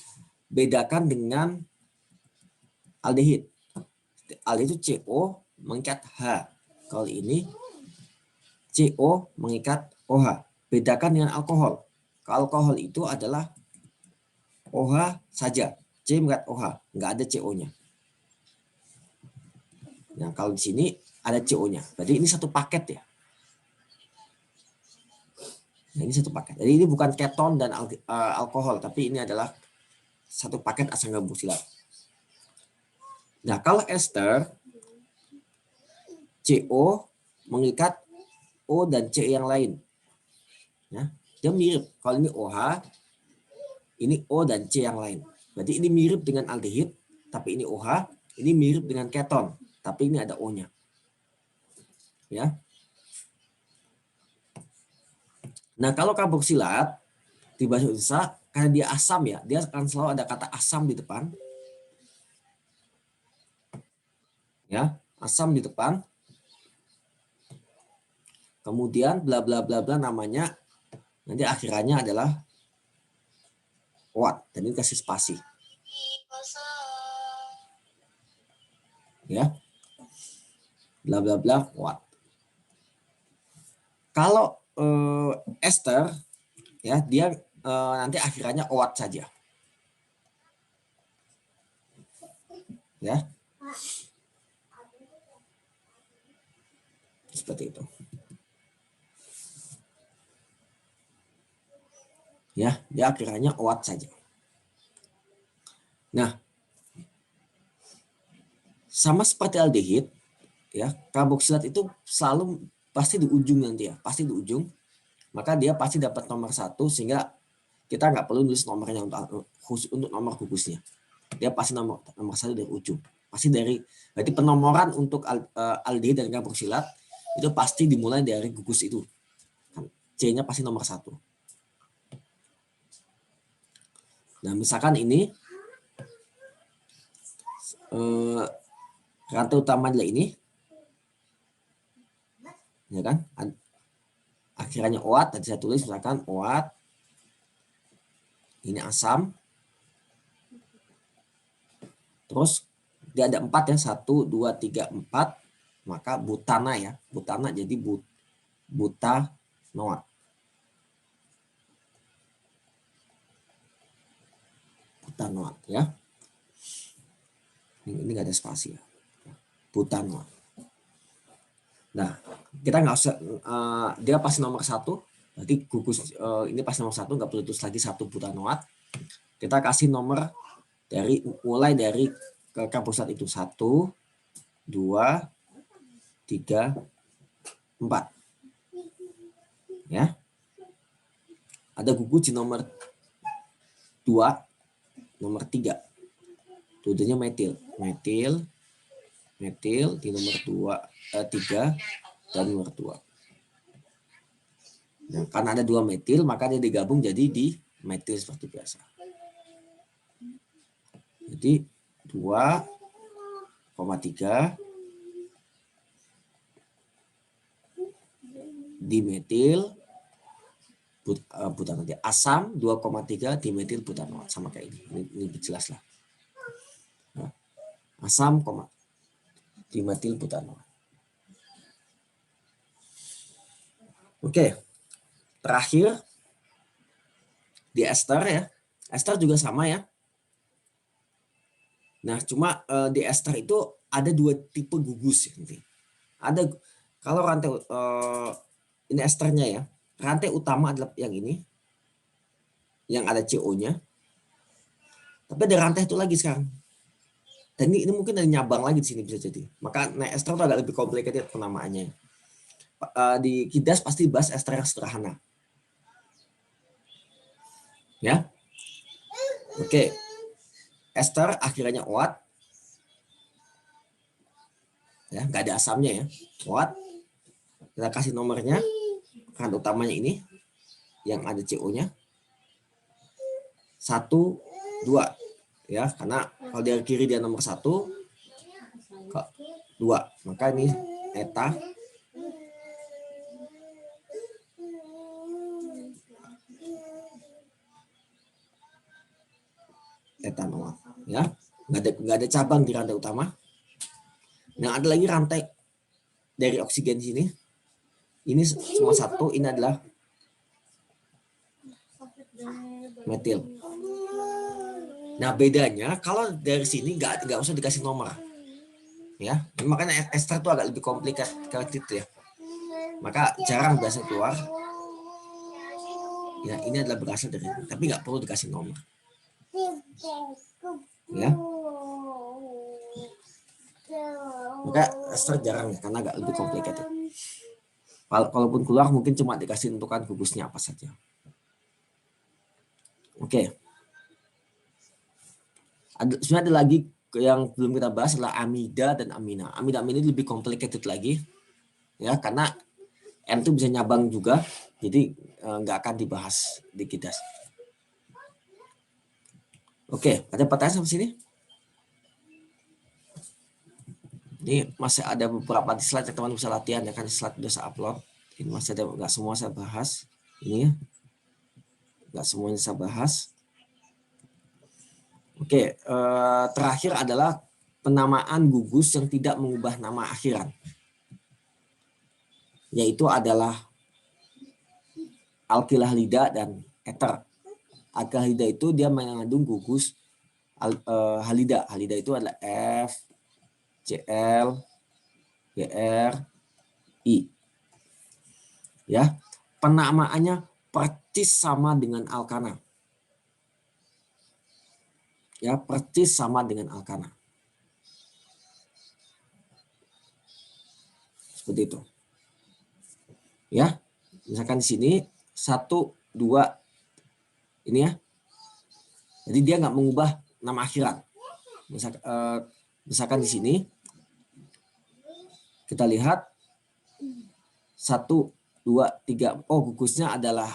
bedakan dengan aldehid. Aldehid itu CO mengikat H. Kalau ini CO mengikat OH. Bedakan dengan alkohol. Kalau alkohol itu adalah OH saja. C mengikat OH, nggak ada CO-nya. Nah, kalau di sini ada CO-nya. Jadi ini satu paket ya. Nah, ini satu paket. Jadi ini bukan keton dan alkohol, tapi ini adalah satu paket asam karboksilat. Nah, kalau ester, CO mengikat O dan C yang lain. Ya, dia mirip. Kalau ini OH, Ini O dan C yang lain. Berarti ini mirip dengan aldehid, tapi ini OH. Ini mirip dengan keton, tapi ini ada O-nya. Ya. Nah, kalau karboksilat di bahasa Indonesia, karena dia asam ya, dia akan selalu ada kata asam di depan. Ya, asam di depan. Kemudian bla bla bla bla namanya, nanti akhirannya adalah OAT, dan ini kasih spasi. Ya. Bla bla bla OAT. Kalau ester ya, dia nanti akhirannya OAT saja. Ya. Seperti itu. Ya, dia akhirannya OAT saja. Nah, sama seperti aldehid, ya, karboksilat itu selalu pasti di ujung nanti ya, pasti di ujung. Maka dia pasti dapat nomor 1, sehingga kita nggak perlu nulis nomornya untuk nomor gugusnya. Dia pasti nomor 1 dari ujung. Pasti dari, berarti penomoran untuk aldehid dan karboksilat itu pasti dimulai dari gugus itu. C-nya pasti nomor 1. Nah, misalkan ini rantai utama adalah ini, ya kan? Akhirannya OAT, tadi saya tulis misalkan OAT, ini asam, terus dia ada 4 ya, 1, 2, 3, 4, maka butana ya, butana jadi butanoat. Butanoat ya. Ini nggak ada spasi ya. Butanoat. Nah, kita nggak usah, dia pasti nomor 1, berarti gugus ini pasti nomor 1, nggak perlu tulis lagi 1 butanoat. Kita kasih nomor mulai dari karboksilat itu 1, 2, 3, 4. Ya. Ada gugus di nomor 2, nomor 3. Tujuannya metil. Metil di nomor 3 dan nomor 2. Nah, karena ada 2 metil, maka dia digabung jadi di metil seperti biasa. Jadi 2,3 dimetil butanoat. Asam 2,3 dimetil butanoat, sama kayak ini. Ini jelas lah. Nah, asam, dimetil butanoat. Oke. Terakhir di ester ya. Ester juga sama ya. Nah, cuma di ester itu ada 2 tipe gugus ya nanti. Ada, kalau rantai ini esternya ya. Rantai utama adalah yang ini, yang ada CO-nya. Tapi ada rantai itu lagi sekarang. Dan ini mungkin ada nyabang lagi di sini bisa jadi. Maka ester itu agak lebih complicated penamaannya. Di KIDAS pasti bahas ester yang sederhana. Ya. Oke. Ester akhirnya OAT. Ya, nggak ada asamnya ya. OAT. Kita kasih nomornya. Rantai utamanya ini yang ada CO-nya 1, 2 ya, karena kalau dari kiri dia nomor 1, 2, maka ini eta etanoat ya, nggak ada cabang di rantai utama. Nah, ada lagi rantai dari oksigen sini. Ini semua 1, ini adalah metil. Nah, bedanya kalau dari sini nggak usah dikasih nomor. Ya, makanya ester itu agak lebih komplikated ya. Maka jarang biasa keluar. Ya, ini adalah berasal dari ini, tapi nggak perlu dikasih nomor. Ya. Maka ester jarang ya, karena agak lebih complicated. Kalaupun keluar mungkin cuma dikasih tentukan gugusnya apa saja. Oke. Sebenarnya ada lagi yang belum kita bahas adalah amida dan amina. Amida ini lebih complicated lagi, ya, karena M itu bisa nyabang juga, jadi nggak akan dibahas di KIDAS. Oke, ada pertanyaan sampai sini? Ini masih ada beberapa di slide yang teman bisa latihan, ya kan, slide udah saya upload. Ini masih ada, nggak semua saya bahas. Ini nggak semuanya saya bahas. Oke, terakhir adalah penamaan gugus yang tidak mengubah nama akhiran, yaitu adalah alkilah halida dan eter. Alkilah halida itu dia mengandung gugus halida. Halida itu adalah F, Cl, Gr, I. Ya, penamaannya persis sama dengan alkana. Ya, persis sama dengan alkana. Seperti itu. Ya, misalkan di sini 1, 2 ini ya. Jadi dia nggak mengubah nama akhiran. Misalkan di sini kita lihat 1, 2, 3. Oh, gugusnya adalah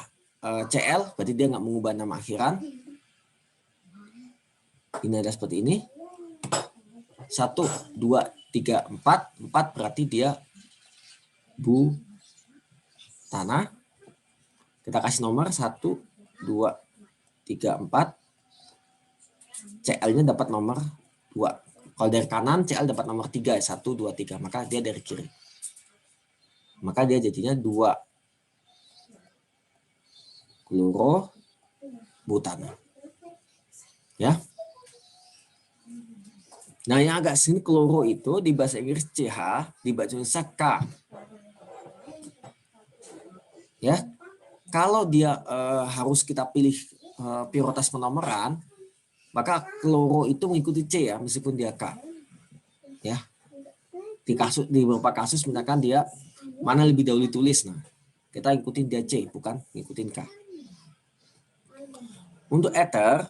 Cl, berarti dia nggak mengubah nama akhiran. Ini ada seperti ini. 1, 2, 3, 4. 4 berarti dia bu tanah. Kita kasih nomor 1, 2, 3, 4. CL-nya dapat nomor 2. Kalau dari kanan CL dapat nomor 3, 1, 2, 3. Maka dia dari kiri. Maka dia jadinya 2 kloro butana. Ya. Nah, yang agak sini kloro itu di bahasa Inggris CH, di bahasa Indonesia K. Ya. Kalau dia harus kita pilih prioritas penomoran, maka kloro itu mengikuti C ya, meskipun dia K. Ya. Di beberapa kasus misalkan dia mana lebih dahulu ditulis, nah kita ikutin dia C, bukan ngikutin K. Untuk ether,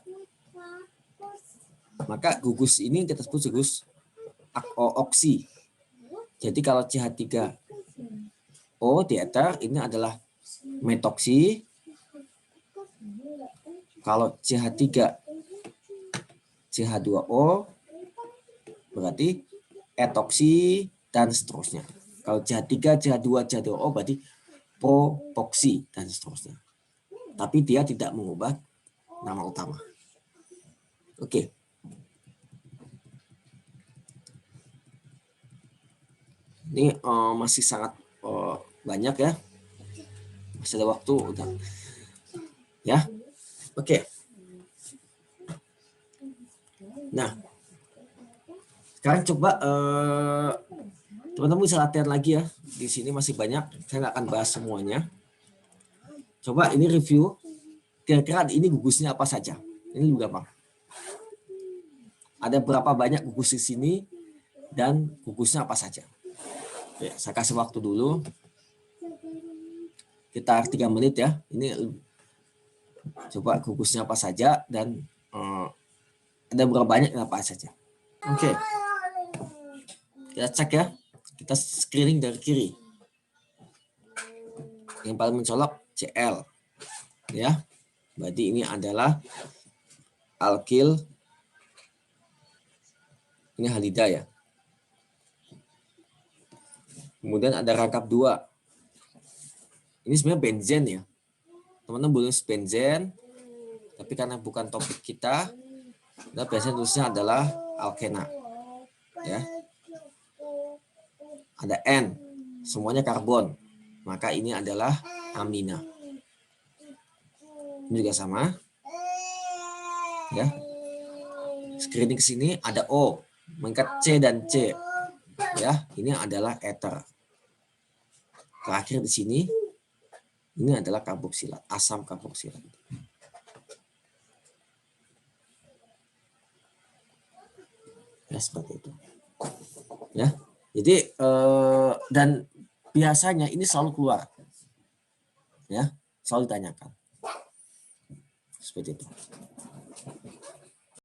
maka gugus ini kita sebut gugus oksi. Jadi kalau CH3O di ether ini adalah metoksi. Kalau CH3 CH2O berarti etoksi dan seterusnya. Kalau CH3, CH2, CH2O berarti propoksi dan seterusnya. Tapi dia tidak mengubah nama utama. Oke. Ini masih sangat banyak ya. Masih ada waktu. Ya. Oke. Nah, sekarang coba teman-teman bisa latihan lagi ya. Di sini masih banyak. Saya nggak akan bahas semuanya. Coba ini review. Kira-kira ini gugusnya apa saja. Ini juga gampang. Ada berapa banyak gugus di sini dan gugusnya apa saja. Oke, saya kasih waktu dulu. Kita 3 menit ya. Ini coba gugusnya apa saja dan ada berapa banyak dan apa saja. Oke. Kita cek ya. Kita screening dari kiri. Yang paling mencolok Cl. Ya. Berarti ini adalah alkil. Ini halida ya. Kemudian ada rangkap 2. Ini sebenarnya benzen ya. Teman-teman boleh benzen. Tapi karena bukan topik kita, biasanya tulisnya adalah alkena. Ya. Ada N. Semuanya karbon. Maka ini adalah amina. Ini juga sama. Ya. Screening ke sini ada O. Mengikat C dan C. Ya, ini adalah ether. Terakhir di sini ini adalah karboksilat, asam karboksilat. Ya, seperti itu. Ya. Jadi dan biasanya ini selalu keluar. Ya, selalu ditanyakan. Seperti itu.